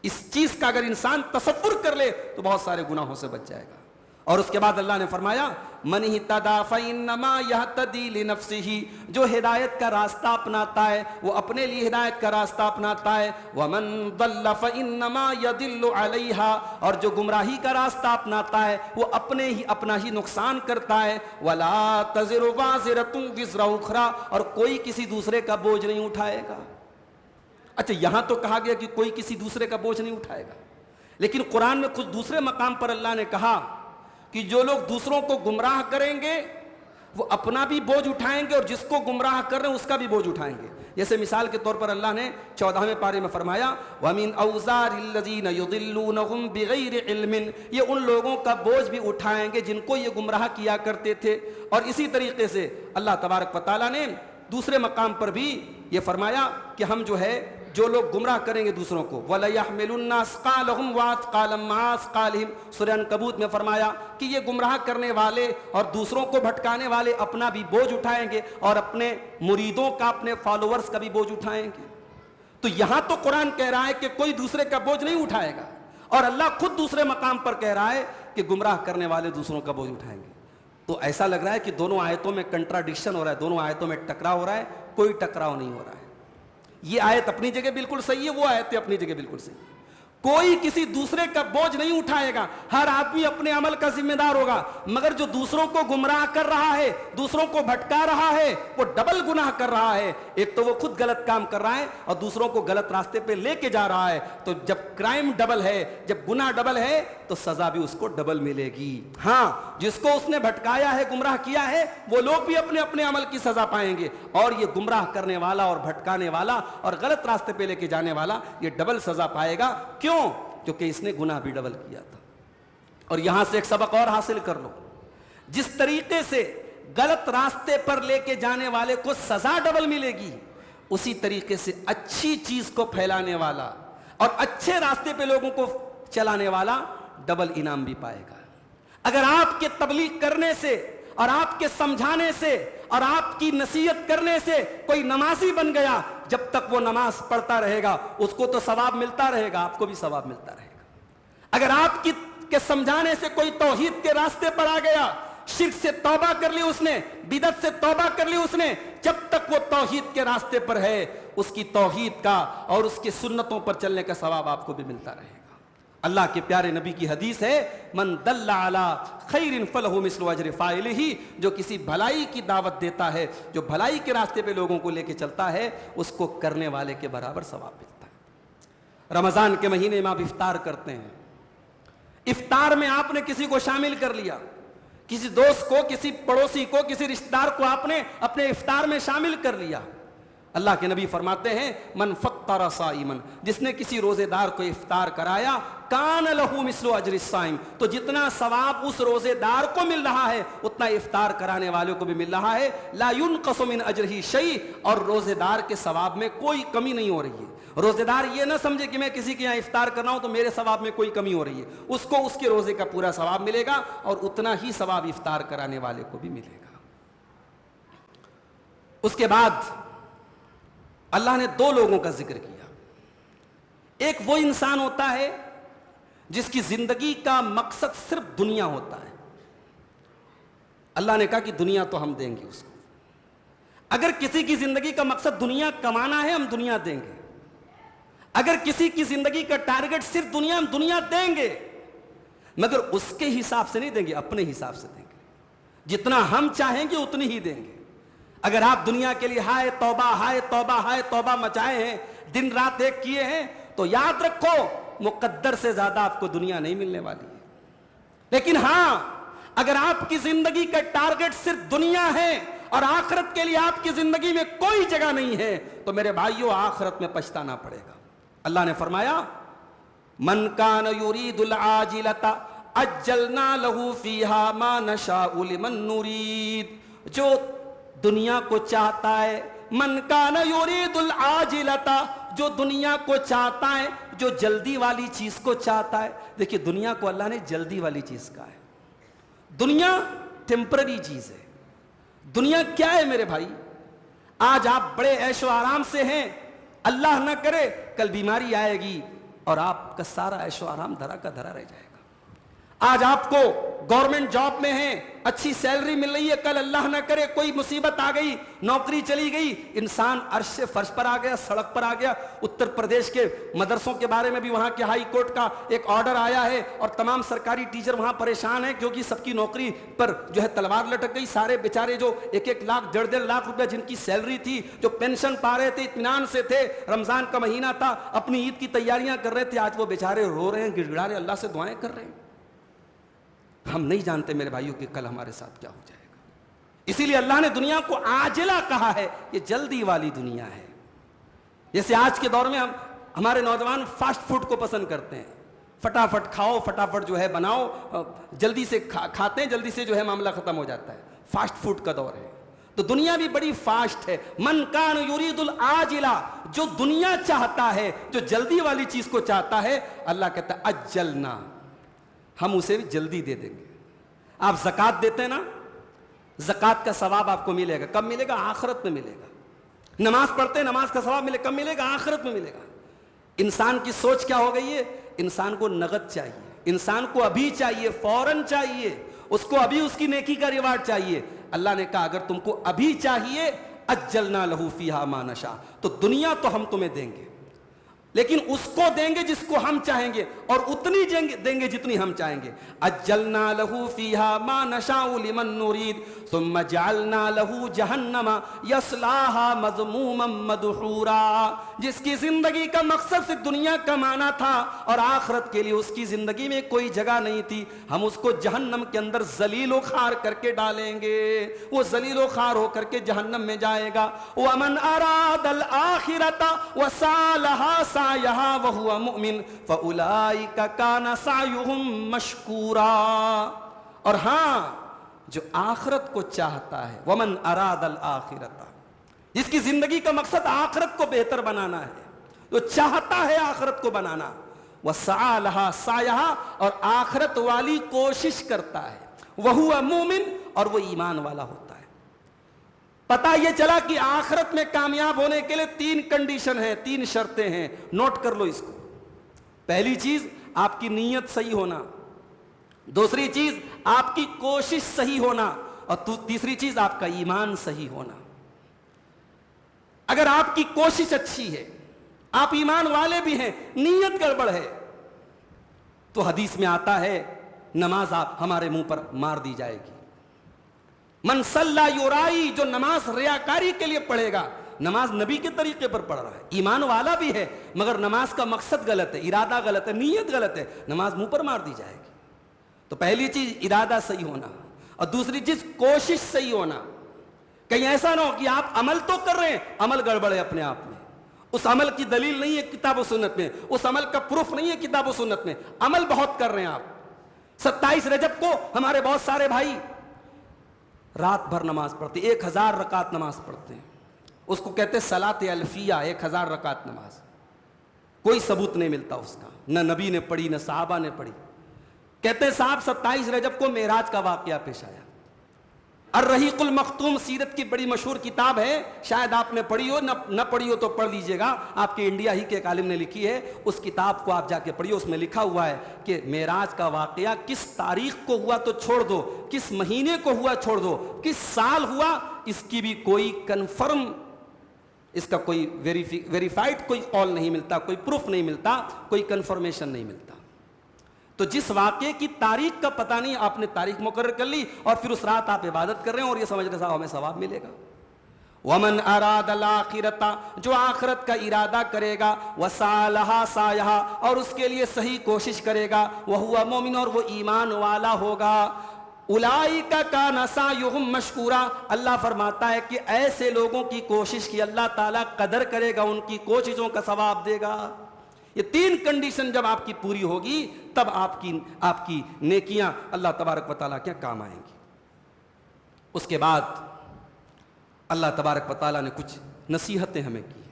اس چیز کا اگر انسان تصور کر لے تو بہت سارے گناہوں سے بچ جائے گا۔ اور اس کے بعد اللہ نے فرمایا من اہتدی فانما یہتدی لنفسہ، جو ہدایت کا راستہ اپناتا ہے وہ اپنے لیے ہدایت کا راستہ اپناتا ہے، ومن ضل فانما یضل علیہا، اور جو گمراہی کا راستہ اپناتا ہے وہ اپنا ہی نقصان کرتا ہے، ولا تزر وازرۃ وزر اخری، اور کوئی کسی دوسرے کا بوجھ نہیں اٹھائے گا۔ اچھا یہاں تو کہا گیا کہ کوئی کسی دوسرے کا بوجھ نہیں اٹھائے گا، لیکن قرآن میں کچھ دوسرے مقام پر اللہ نے کہا کہ جو لوگ دوسروں کو گمراہ کریں گے وہ اپنا بھی بوجھ اٹھائیں گے، اور جس کو گمراہ کر رہے ہیں اس کا بھی بوجھ اٹھائیں گے۔ جیسے مثال کے طور پر اللہ نے 14ویں پارے میں فرمایا وَمِنْ أَوْزَارِ الَّذِينَ يُضِلُّونَهُمْ بِغَيْرِ عِلْمٍ، یہ ان لوگوں کا بوجھ بھی اٹھائیں گے جن کو یہ گمراہ کیا کرتے تھے۔ اور اسی طریقے سے اللہ تبارک و تعالیٰ نے دوسرے مقام پر بھی یہ فرمایا کہ ہم جو ہے جو لوگ گمراہ کریں گے دوسروں کو وَلَيَحْمِلُنَّ أَثْقَالَهُمْ وَأَثْقَالًا مَعَ أَثْقَالِهِمْ، سورہ عنکبوت میں فرمایا کہ یہ گمراہ کرنے والے اور دوسروں کو بھٹکانے والے اپنا بھی بوجھ اٹھائیں گے اور اپنے مریدوں کا، اپنے فالوورز کا بھی بوجھ اٹھائیں گے۔ تو یہاں تو قرآن کہہ رہا ہے کہ کوئی دوسرے کا بوجھ نہیں اٹھائے گا، اور اللہ خود دوسرے مقام پر کہہ رہا ہے کہ گمراہ کرنے والے دوسروں کا بوجھ اٹھائیں گے۔ تو ایسا لگ رہا ہے کہ دونوں آیتوں میں کنٹراڈکشن ہو رہا ہے، دونوں آیتوں میں ٹکراؤ ہو رہا ہے، کوئی ٹکراؤ نہیں ہو رہا ہے۔ یہ آیت اپنی جگہ بالکل صحیح ہے، وہ آیت اپنی جگہ بالکل صحیح ہے۔ کوئی کسی دوسرے کا بوجھ نہیں اٹھائے گا، ہر آدمی اپنے عمل کا ذمہ دار ہوگا، مگر جو دوسروں کو گمراہ کر رہا ہے، دوسروں کو بھٹکا رہا ہے، وہ ڈبل گناہ کر رہا ہے۔ ایک تو وہ خود غلط کام کر رہا ہے اور دوسروں کو غلط راستے پہ لے کے جا رہا ہے۔ تو جب کرائم ڈبل ہے، جب گناہ ڈبل ہے تو سزا بھی اس کو ڈبل ملے گی۔ ہاں جس کو اس نے بھٹکایا ہے، گمراہ کیا ہے، وہ لوگ بھی اپنے اپنے عمل کی سزا پائیں گے، اور یہ گمراہ کرنے والا اور بھٹکانے والا اور غلط راستے پہ لے کے جانے والا یہ ڈبل سزا پائے گا۔ کیوں؟ کیونکہ اس نے گناہ بھی ڈبل کیا تھا۔ اور یہاں سے ایک سبق اور حاصل کر لو، جس طریقے سے غلط راستے پر لے کے جانے والے کو سزا ڈبل ملے گی، اسی طریقے سے اچھی چیز کو پھیلانے والا اور اچھے راستے پہ لوگوں کو چلانے والا ڈبل انعام بھی پائے گا۔ اگر آپ کے تبلیغ کرنے سے اور آپ کے سمجھانے سے اور آپ کی نصیحت کرنے سے کوئی نمازی بن گیا، جب تک وہ نماز پڑھتا رہے گا اس کو تو ثواب ملتا رہے گا، آپ کو بھی ثواب ملتا رہے گا۔ اگر آپ کے سمجھانے سے کوئی توحید کے راستے پر آ گیا، شرک سے توبہ کر لی اس نے، بدعت سے توبہ کر لی اس نے، جب تک وہ توحید کے راستے پر ہے اس کی توحید کا اور اس کی سنتوں پر چلنے کا ثواب آپ کو بھی ملتا رہے گا۔ اللہ کے پیارے نبی کی حدیث ہے من دل علی خیر فلہ مثل اجر فاعلہ، جو کسی بھلائی کی دعوت دیتا ہے، جو بھلائی کے راستے پہ لوگوں کو لے کے چلتا ہے، اس کو کرنے والے کے برابر ثواب ملتا ہے۔ رمضان کے مہینے میں آپ افطار کرتے ہیں، افطار میں آپ نے کسی کو شامل کر لیا، کسی دوست کو، کسی پڑوسی کو، کسی رشتہ دار کو آپ نے اپنے افطار میں شامل کر لیا۔ اللہ کے نبی فرماتے ہیں من فطر صائما، جس نے کسی روزے دار کو افطار کرایا، کان لہ مثل اجر الصائم، تو جتنا ثواب اس روزے دار کو مل رہا ہے اتنا افطار کرانے والوں کو بھی مل رہا ہے۔ لا ينقص من اجرہ شیء، اور روزے دار کے ثواب میں کوئی کمی نہیں ہو رہی ہے۔ روزے دار یہ نہ سمجھے کہ میں کسی کے یہاں افطار کر رہا ہوں تو میرے ثواب میں کوئی کمی ہو رہی ہے، اس کو اس کے روزے کا پورا ثواب ملے گا، اور اتنا ہی ثواب افطار کرانے والے کو بھی ملے گا۔ اس کے بعد اللہ نے دو لوگوں کا ذکر کیا۔ ایک وہ انسان ہوتا ہے جس کی زندگی کا مقصد صرف دنیا ہوتا ہے۔ اللہ نے کہا کہ دنیا تو ہم دیں گے اس کو۔ اگر کسی کی زندگی کا مقصد دنیا کمانا ہے ہم دنیا دیں گے، اگر کسی کی زندگی کا ٹارگٹ صرف دنیا، ہم دنیا دیں گے، مگر اس کے حساب سے نہیں دیں گے، اپنے حساب سے دیں گے، جتنا ہم چاہیں گے اتنی ہی دیں گے۔ اگر آپ دنیا کے لیے ہائے توبہ ہائے توبہ ہائے توبہ مچائے ہیں، دن رات ایک کیے ہیں، تو یاد رکھو مقدر سے زیادہ آپ کو دنیا نہیں ملنے والی ہے۔ لیکن ہاں اگر آپ کی زندگی کا ٹارگٹ صرف دنیا ہے اور آخرت کے لیے آپ کی زندگی میں کوئی جگہ نہیں ہے، تو میرے بھائیوں آخرت میں پچھتانا پڑے گا۔ اللہ نے فرمایا من کان یرید العاجلۃ عجلنا لہ فیہا ما نشاء لمن نرید. جو دنیا کو چاہتا ہے، من کان یرید العاجلۃ، جو دنیا کو چاہتا ہے، جو جلدی والی چیز کو چاہتا ہے. دیکھیے دنیا کو اللہ نے جلدی والی چیز کہا ہے. دنیا ٹیمپرری چیز ہے. دنیا کیا ہے میرے بھائی؟ آج آپ بڑے عیش و آرام سے ہیں، اللہ نہ کرے کل بیماری آئے گی اور آپ کا سارا عیش و آرام دھرا کا دھرا رہ جائے گا. آج آپ کو گورنمنٹ جاب میں ہیں، اچھی سیلری مل رہی ہے، کل اللہ نہ کرے کوئی مصیبت آ گئی، نوکری چلی گئی، انسان عرش سے فرش پر آ گیا، سڑک پر آ گیا. اتر پردیش کے مدرسوں کے بارے میں بھی وہاں کے ہائی کورٹ کا ایک آرڈر آیا ہے اور تمام سرکاری ٹیچر وہاں پریشان ہیں کیونکہ سب کی نوکری پر جو ہے تلوار لٹک گئی. سارے بیچارے جو 1-1 لاکھ 1.5 لاکھ روپے جن کی سیلری تھی، جو پینشن پا رہے تھے، اطمینان سے تھے، رمضان کا مہینہ تھا، اپنی عید کی تیاریاں کر رہے تھے، آج وہ بیچارے رو رہے ہیں، گڑ گڑا رہے، اللہ سے دعائیں کر رہے ہیں. ہم نہیں جانتے میرے بھائیوں کہ کل ہمارے ساتھ کیا ہو جائے گا. اسی لیے اللہ نے دنیا کو عاجلہ کہا ہے، یہ جلدی والی دنیا ہے. جیسے آج کے دور میں ہمارے نوجوان فاسٹ فوڈ کو پسند کرتے ہیں، فٹافٹ کھاؤ، فٹافٹ جو ہے بناؤ، جلدی سے کھاتے ہیں، جلدی سے جو ہے معاملہ ختم ہو جاتا ہے. فاسٹ فوڈ کا دور ہے. تو دنیا بھی بڑی فاسٹ ہے. من کان یرید العاجلہ، جو دنیا چاہتا ہے، جو جلدی والی چیز کو چاہتا ہے، اللہ کہتا ہے اجلنا، ہم اسے بھی جلدی دے دیں گے. آپ زکوٰۃ دیتے ہیں نا، زکوٰۃ کا ثواب آپ کو ملے گا. کب ملے گا؟ آخرت میں ملے گا. نماز پڑھتے ہیں، نماز کا ثواب ملے، کب ملے گا؟ آخرت میں ملے گا. انسان کی سوچ کیا ہو گئی ہے؟ انسان کو نقد چاہیے، انسان کو ابھی چاہیے، فوراً چاہیے، اس کو ابھی اس کی نیکی کا ریوارڈ چاہیے. اللہ نے کہا اگر تم کو ابھی چاہیے، اجلنا لہ فیہا ما نشاء، تو دنیا تو ہم تمہیں دیں گے، لیکن اس کو دیں گے جس کو ہم چاہیں گے، اور اتنی دیں گے جتنی ہم چاہیں گے. اجلنا لہ فیہا ما نشاء لمن نرید ثم جعلنا لہ جہنم یصلاھا مذموما مدحورا. جس کی زندگی کا مقصد صرف دنیا کمانا تھا اور آخرت کے لیے اس کی زندگی میں کوئی جگہ نہیں تھی، ہم اس کو جہنم کے اندر ذلیل و خوار کر کے ڈالیں گے. وہ ذلیل و خوار ہو کر کے جہنم میں جائے گا. ومن اراد الآخرۃ وسعى لها سعيها وهو مؤمن فأولئك كان سعيهم مشكورا. اور ہاں جو آخرت کو چاہتا ہے، ومن اراد الآخرۃ، جس کی زندگی کا مقصد آخرت کو بہتر بنانا ہے، جو چاہتا ہے آخرت کو بنانا، وسعى لها سعيها، اور آخرت والی کوشش کرتا ہے، وهو مؤمن، اور وہ ایمان والا ہوتا ہے. پتہ یہ چلا کہ آخرت میں کامیاب ہونے کے لیے 3 کنڈیشن ہیں، 3 شرطیں ہیں. نوٹ کر لو اس کو. پہلی چیز آپ کی نیت صحیح ہونا، دوسری چیز آپ کی کوشش صحیح ہونا، اور تیسری چیز آپ کا ایمان صحیح ہونا. اگر آپ کی کوشش اچھی ہے، آپ ایمان والے بھی ہیں، نیت گڑبڑ ہے، تو حدیث میں آتا ہے نماز آپ ہمارے منہ پر مار دی جائے گی. من صلی یرائی، جو نماز ریاکاری کے لیے پڑھے گا، نماز نبی کے طریقے پر پڑھ رہا ہے، ایمان والا بھی ہے، مگر نماز کا مقصد غلط ہے، ارادہ غلط ہے، نیت غلط ہے، نماز منہ پر مار دی جائے گی. تو پہلی چیز ارادہ صحیح ہونا، اور دوسری چیز کوشش صحیح ہونا. کہیں ایسا نہ ہو کہ آپ عمل تو کر رہے ہیں، عمل گڑبڑ ہے اپنے آپ میں، اس عمل کی دلیل نہیں ہے کتاب و سنت میں، اس عمل کا پروف نہیں ہے کتاب و سنت میں، عمل بہت کر رہے ہیں آپ. 27 رجب کو ہمارے بہت سارے بھائی رات بھر نماز پڑھتے، 1000 رکعت نماز پڑھتے ہیں، اس کو کہتے ہیں صلاۃ الفیہ، 1000 رکعت نماز. کوئی ثبوت نہیں ملتا اس کا، نہ نبی نے پڑھی نہ صحابہ نے پڑھی. کہتے ہیں صاحب 27 رجب کو معراج کا واقعہ پیش آیا. الرحیق المختوم سیرت کی بڑی مشہور کتاب ہے، شاید آپ نے پڑھی ہو، نہ پڑھی ہو تو پڑھ لیجئے گا. آپ کے انڈیا ہی کے ایک عالم نے لکھی ہے، اس کتاب کو آپ جا کے پڑھیے. اس میں لکھا ہوا ہے کہ معراج کا واقعہ کس تاریخ کو ہوا تو چھوڑ دو، کس مہینے کو ہوا چھوڑ دو، کس سال ہوا، اس کی بھی کوئی کنفرم، اس کا کوئی ویریفائڈ کوئی قول نہیں ملتا، کوئی پروف نہیں ملتا، کوئی کنفرمیشن نہیں ملتا. تو جس واقعے کی تاریخ کا پتہ نہیں، آپ نے تاریخ مقرر کر لی اور پھر اس رات آپ عبادت کر رہے ہیں اور یہ سمجھ رہے صاحب ہمیں ثواب ملے گا. ومن اراد الآخرۃ، جو آخرت کا ارادہ کرے گا، وسعى لها سعيها، اور اس کے لیے صحیح کوشش کرے گا، وهو مؤمن، اور وہ ایمان والا ہوگا. اولئک کان سعیہم مشکورا، اللہ فرماتا ہے کہ ایسے لوگوں کی کوشش کی اللہ تعالیٰ قدر کرے گا، ان کی کوششوں کا ثواب دے گا. یہ 3 کنڈیشن جب آپ کی پوری ہوگی تب آپ کی نیکیاں اللہ تبارک و تعالیٰ کے کام آئیں گی. اس کے بعد اللہ تبارک و تعالیٰ نے کچھ نصیحتیں ہمیں کی ہیں.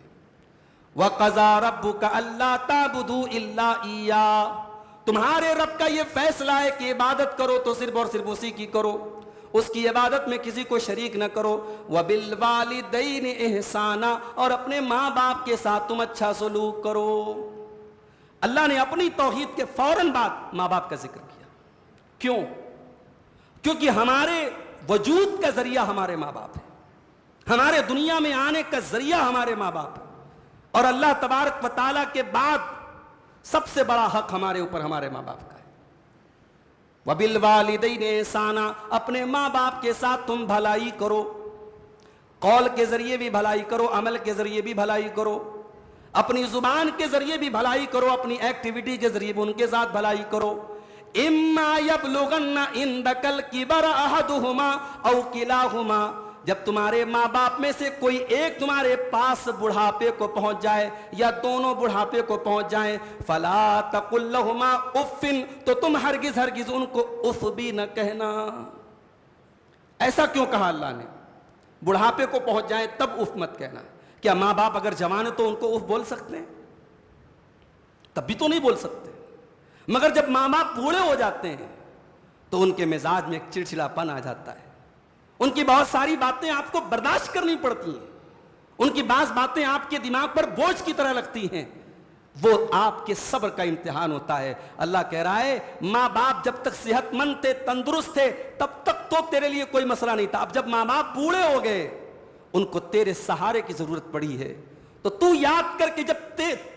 وَقَضَىٰ رَبُّكَ أَلَّا تَعْبُدُوا إِلَّا إِيَّاهُ, تمہارے رب کا یہ فیصلہ ہے کہ عبادت کرو تو صرف اور صرف اسی کی کرو, اس کی عبادت میں کسی کو شریک نہ کرو. وَبِالْوَالِدَيْنِ إِحْسَانًا, اور اپنے ماں باپ کے ساتھ تم اچھا سلوک کرو. اللہ نے اپنی توحید کے فوراً بعد ماں باپ کا ذکر کیا. کیوں؟ کیونکہ ہمارے وجود کا ذریعہ ہمارے ماں باپ ہیں, ہمارے دنیا میں آنے کا ذریعہ ہمارے ماں باپ ہیں, اور اللہ تبارک و تعالیٰ کے بعد سب سے بڑا حق ہمارے اوپر ہمارے ماں باپ کا ہے. وَبِالْوَالِدَيْنِ إِحْسَانًا, اپنے ماں باپ کے ساتھ تم بھلائی کرو, قول کے ذریعے بھی بھلائی کرو, عمل کے ذریعے بھی بھلائی کرو, اپنی زبان کے ذریعے بھی بھلائی کرو, اپنی ایکٹیویٹی کے ذریعے بھی ان کے ساتھ بھلائی کرو. اِمَّا يَبْلُغَنَّ عِندَكَ الْكِبَرَ أَحَدُهُمَا أَوْ كِلَاهُمَا, جب تمہارے ماں باپ میں سے کوئی ایک تمہارے پاس بڑھاپے کو پہنچ جائے یا دونوں بڑھاپے کو پہنچ جائیں, فَلَا تَقُلْ لَهُمَا أُفٍّ, تو تم ہرگز ان کو اف بھی نہ کہنا. ایسا کیوں کہا اللہ نے؟ بڑھاپے کو پہنچ جائیں تب اف مت کہنا. کیا ماں باپ اگر جوان ہیں تو ان کو اف بول سکتے ہیں؟ تب بھی تو نہیں بول سکتے. مگر جب ماں باپ بوڑھے ہو جاتے ہیں تو ان کے مزاج میں ایک چڑچڑاپن آ جاتا ہے, ان کی بہت ساری باتیں آپ کو برداشت کرنی پڑتی ہیں, ان کی بعض باتیں آپ کے دماغ پر بوجھ کی طرح لگتی ہیں, وہ آپ کے صبر کا امتحان ہوتا ہے. اللہ کہہ رہا ہے ماں باپ جب تک صحت مند تھے, تندرست تھے, تب تک تو تیرے لیے کوئی مسئلہ نہیں تھا. اب جب ماں باپ بوڑھے ہو گئے, ان کو تیرے سہارے کی ضرورت پڑی ہے, تو یاد کر کے جب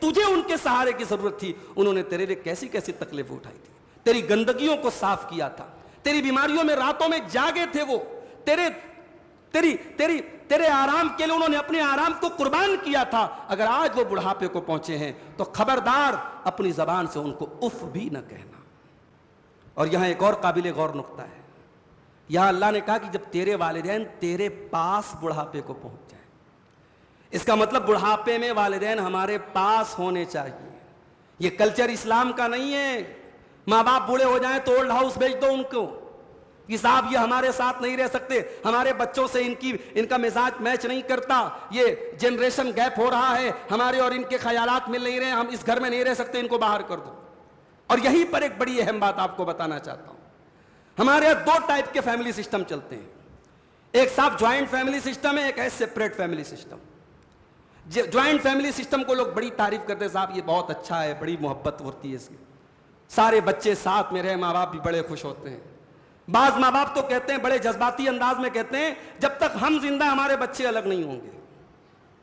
تجھے ان کے سہارے کی ضرورت تھی, انہوں نے تیرے لیے کیسی کیسی تکلیفیں اٹھائی تھی, تیری گندگیوں کو صاف کیا تھا, تیری بیماریوں میں راتوں میں جاگے تھے, وہ تیرے آرام کے لیے انہوں نے اپنے آرام کو قربان کیا تھا. اگر آج وہ بڑھاپے کو پہنچے ہیں تو خبردار اپنی زبان سے ان کو اف بھی نہ کہنا. اور یہاں ایک اور قابل غور نقطہ ہے. یہاں اللہ نے کہا کہ جب تیرے والدین تیرے پاس بڑھاپے کو پہنچ جائیں, اس کا مطلب بڑھاپے میں والدین ہمارے پاس ہونے چاہیے. یہ کلچر اسلام کا نہیں ہے. ماں باپ بوڑھے ہو جائیں تو اولڈ ہاؤس بھیج دو ان کو کہ صاحب یہ ہمارے ساتھ نہیں رہ سکتے, ہمارے بچوں سے ان کا مزاج میچ نہیں کرتا, یہ جنریشن گیپ ہو رہا ہے, ہمارے اور ان کے خیالات مل نہیں رہے, ہم اس گھر میں نہیں رہ سکتے, ان کو باہر کر دو. اور یہیں پر ایک بڑی اہم بات آپ کو بتانا چاہتا ہوں. ہمارے یہاں 2 ٹائپ کے فیملی سسٹم چلتے ہیں. ایک صاحب جوائنٹ فیملی سسٹم ہے, ایک ہے separate family system. Joint family system کو لوگ بڑی تعریف کرتے ہیں, صاحب یہ بہت اچھا ہے, بڑی محبت ہوتی ہے اس کی, سارے بچے ساتھ میں رہے, ماں باپ بھی بڑے خوش ہوتے ہیں. بعض ماں باپ تو کہتے ہیں, بڑے جذباتی انداز میں کہتے ہیں, جب تک ہم زندہ ہمارے بچے الگ نہیں ہوں گے.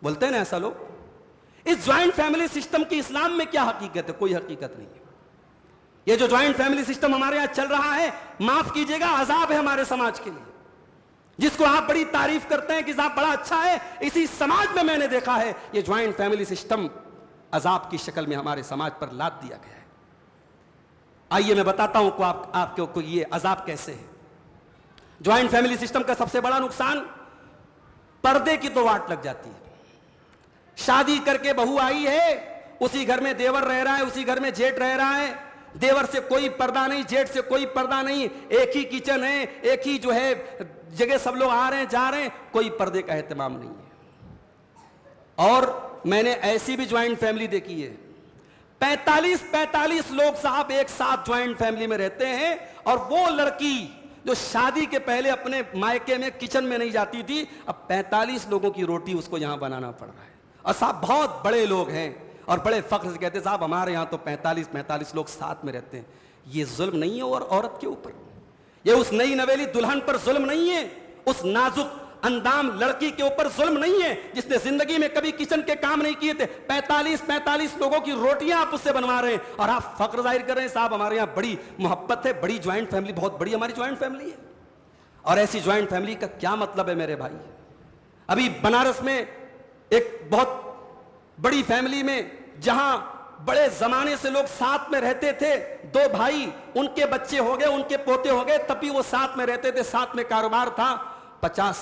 بولتے ہیں نا ایسا لوگ. اس جوائنٹ فیملی سسٹم کی اسلام میں کیا حقیقت ہے؟ کوئی حقیقت نہیں ہے. یہ جو جوائنٹ فیملی سسٹم ہمارے یہاں چل رہا ہے, معاف کیجئے گا, عذاب ہے ہمارے سماج کے لیے. جس کو آپ بڑی تعریف کرتے ہیں کہ صاحب بڑا اچھا ہے, اسی سماج میں نے دیکھا ہے یہ جوائنٹ فیملی سسٹم عذاب کی شکل میں ہمارے سماج پر لاد دیا گیا ہے. آئیے میں بتاتا ہوں کہ آپ کو یہ عذاب کیسے ہے. جوائنٹ فیملی سسٹم کا سب سے بڑا نقصان پردے کی 2 واٹ لگ جاتی ہے. شادی کر کے بہو آئی ہے, اسی گھر میں دیور رہ رہا ہے, اسی گھر میں جیٹ رہ رہا ہے, دیور سے کوئی پردہ نہیں, جیٹ سے کوئی پردہ نہیں, ایک ہی کچن ہے, ایک ہی جو ہے جگہ سب لوگ آ رہے ہیں جا رہے ہیں, کوئی پردے کا اہتمام نہیں ہے. اور میں نے ایسی بھی جوائنٹ فیملی دیکھی ہے, 45 لوگ صاحب ایک ساتھ جوائنٹ فیملی میں رہتے ہیں, اور وہ لڑکی جو شادی کے پہلے اپنے مائکے میں کچن میں نہیں جاتی تھی, اب 45 لوگوں کی روٹی اس کو یہاں بنانا پڑ رہا ہے. اور صاحب بہت بڑے لوگ ہیں اور بڑے فخر سے کہتے ہیں صاحب ہمارے یہاں تو 45 لوگ ساتھ میں رہتے ہیں. یہ ظلم نہیں ہے اور عورت کے اوپر, یہ اس نئی نویلی دلہن پر ظلم نہیں ہے, اس نازک اندام لڑکی کے اوپر ظلم نہیں ہے جس نے زندگی میں کبھی کچن کے کام نہیں کیے تھے. 45 لوگوں کی روٹیاں آپ اس سے بنوا رہے ہیں اور آپ فخر ظاہر کر رہے ہیں صاحب ہمارے یہاں بڑی محبت ہے, بڑی جوائنٹ فیملی, بہت بڑی ہماری جوائنٹ فیملی ہے. اور ایسی جوائنٹ فیملی کا کیا مطلب ہے میرے بھائی؟ ابھی بنارس میں ایک بہت بڑی فیملی میں جہاں بڑے زمانے سے لوگ ساتھ میں رہتے تھے, 2 بھائی, ان کے بچے ہو گئے, ان کے پوتے ہو گئے, تب بھی وہ ساتھ میں رہتے تھے, ساتھ میں کاروبار تھا, 50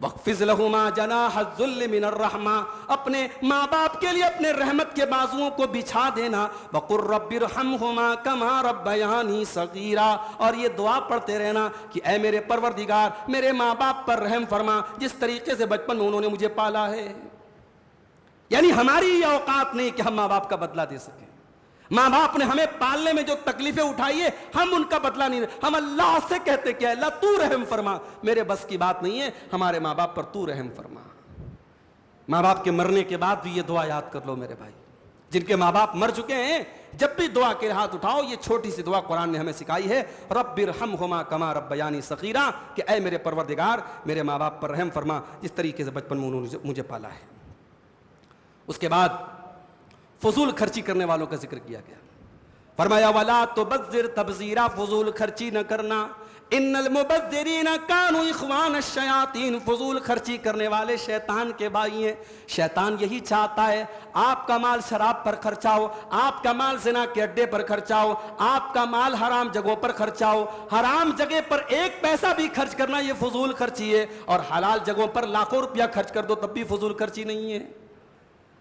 وَاخْفِضْ لَهُمَا جَنَاحَ الذُّلِّ مِنَ الرَّحْمَةِ، اپنے ماں باپ کے لیے اپنے رحمت کے بازوؤں کو بچھا دینا. وَقُلْ رَبِّ ارْحَمْهُمَا كَمَا رَبَّيَانِي صَغِيرًا، اور یہ دعا پڑھتے رہنا کہ اے میرے پروردگار میرے ماں باپ پر رحم فرما جس طریقے سے بچپن میں انہوں نے مجھے پالا ہے. یعنی ہماری یہ اوقات نہیں کہ ہم ماں باپ کا بدلہ دے سکیں. ماں باپ نے ہمیں پالنے میں جو تکلیفیں اٹھائی ہے ہم ان کا بدلہ نہیں دے. ہم اللہ سے کہتے کہ اللہ تو رحم فرما، میرے بس کی بات نہیں ہے، ہمارے ماں باپ پر تو رحم فرما. ماں باپ کے مرنے کے بعد بھی یہ دعا یاد کر لو میرے بھائی. جن کے ماں باپ مر چکے ہیں جب بھی دعا کے ہاتھ اٹھاؤ یہ چھوٹی سی دعا قرآن نے ہمیں سکھائی ہے، رب ارحمہما کما ربیانی صغیرا، کہ اے میرے پروردگار میرے ماں باپ پر رحم فرما جس طریقے سے بچپن میں انہوں نے مجھے پالا ہے. اس کے بعد فضول خرچی کرنے والوں کا ذکر کیا گیا. فرمایا ولا تبذر تبذیرا، فضول خرچی نہ کرنا. ان المبذرین کانوا اخوان الشیاطین، فضول خرچی کرنے والے شیطان کے بھائی ہیں. شیطان یہی چاہتا ہے آپ کا مال شراب پر خرچا ہو، آپ کا مال زنا کے اڈے پر خرچا ہو، آپ کا مال حرام جگہوں پر خرچا ہو. حرام جگہ پر ایک پیسہ بھی خرچ کرنا یہ فضول خرچی ہے، اور حلال جگہوں پر لاکھوں روپیہ خرچ کر دو تب بھی فضول خرچی نہیں ہے.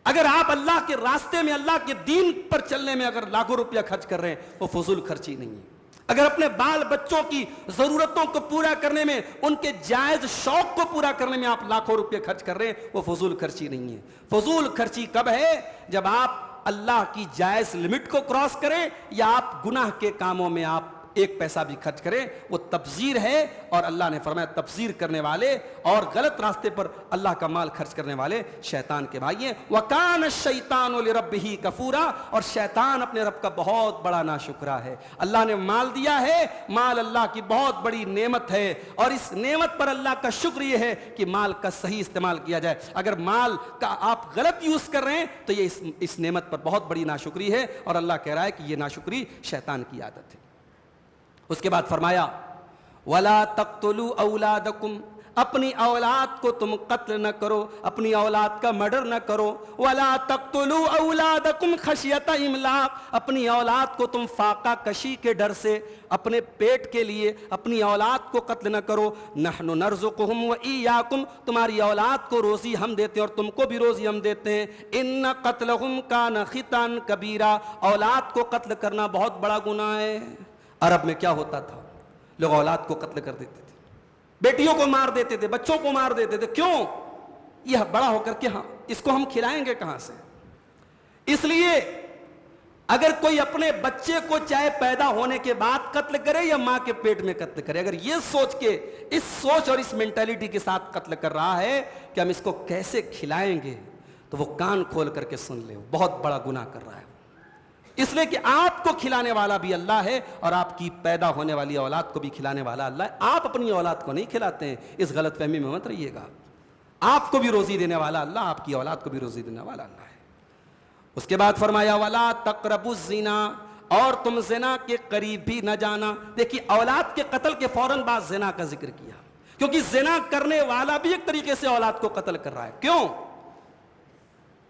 اگر آپ اللہ کے راستے میں اللہ کے دین پر چلنے میں اگر لاکھوں روپیہ خرچ کر رہے ہیں وہ فضول خرچی نہیں ہے. اگر اپنے بال بچوں کی ضرورتوں کو پورا کرنے میں، ان کے جائز شوق کو پورا کرنے میں آپ لاکھوں روپیہ خرچ کر رہے ہیں وہ فضول خرچی نہیں ہے. فضول خرچی کب ہے؟ جب آپ اللہ کی جائز لمٹ کو کراس کریں یا آپ گناہ کے کاموں میں آپ ایک پیسہ بھی خرچ کریں، وہ تبذیر ہے. اور اللہ نے فرمایا تبذیر کرنے والے اور غلط راستے پر اللہ کا مال خرچ کرنے والے شیطان کے بھائی ہیں. وَكَانَ الشَّيْطَانُ لِرَبِّهِ كَفُورًا، اور شیطان اپنے رب کا بہت بڑا ناشکرا ہے. اللہ نے مال دیا ہے، مال اللہ کی بہت بڑی نعمت ہے، اور اس نعمت پر اللہ کا شکر یہ ہے کہ مال کا صحیح استعمال کیا جائے. اگر مال کا آپ غلط یوز کر رہے ہیں تو یہ اس نعمت پر بہت بڑی ناشکری ہے، اور اللہ کہہ رہا ہے کہ یہ ناشکری شیطان کی عادت ہے. اس کے بعد فرمایا وَلَا تَقْتُلُوا أَوْلَادَكُمْ، اپنی اولاد کو تم قتل نہ کرو، اپنی اولاد کا مرڈر نہ کرو. وَلَا تَقْتُلُوا أَوْلَادَكُمْ خَشْيَةَ إِمْلَاقٍ، اپنی اولاد کو تم فاقہ کشی کے ڈر سے اپنے پیٹ کے لیے اپنی اولاد کو قتل نہ کرو. نَحْنُ نَرْزُقُهُمْ وَإِيَّاكُمْ، تمہاری اولاد کو روزی ہم دیتے ہیں اور تم کو بھی روزی ہم دیتے ہیں. إِنَّ قَتْلَهُمْ كَانَ خِطْئًا كَبِيرًا، اولاد کو قتل کرنا بہت بڑا گناہ ہے. عرب میں کیا ہوتا تھا؟ لوگ اولاد کو قتل کر دیتے تھے، بیٹیوں کو مار دیتے تھے، بچوں کو مار دیتے تھے. کیوں؟ یہ بڑا ہو کر کے اس کو ہم کھلائیں گے کہاں سے؟ اس لیے اگر کوئی اپنے بچے کو چاہے پیدا ہونے کے بعد قتل کرے یا ماں کے پیٹ میں قتل کرے، اگر یہ سوچ کے اس سوچ اور اس مینٹیلٹی کے ساتھ قتل کر رہا ہے کہ ہم اس کو کیسے کھلائیں گے، تو وہ کان کھول کر کے سن لے، بہت بڑا گناہ کر رہا ہے. اس لیے کہ آپ کو کھلانے والا بھی اللہ ہے اور آپ کی پیدا ہونے والی اولاد کو بھی کھلانے والا اللہ ہے. آپ اپنی اولاد کو نہیں کھلاتے ہیں، اس غلط فہمی میں مت رہیے گا. آپ کو بھی روزی دینے والا اللہ، آپ کی اولاد کو بھی روزی دینے والا اللہ ہے. اس کے بعد فرمایا وَلَا تَقْرَبُوا الزِّنَا، اور تم زنا کے قریب بھی نہ جانا. دیکھیے اولاد کے قتل کے فوراً بعد زنا کا ذکر کیا، کیونکہ زنا کرنے والا بھی ایک طریقے سے اولاد کو قتل کر رہا ہے. کیوں؟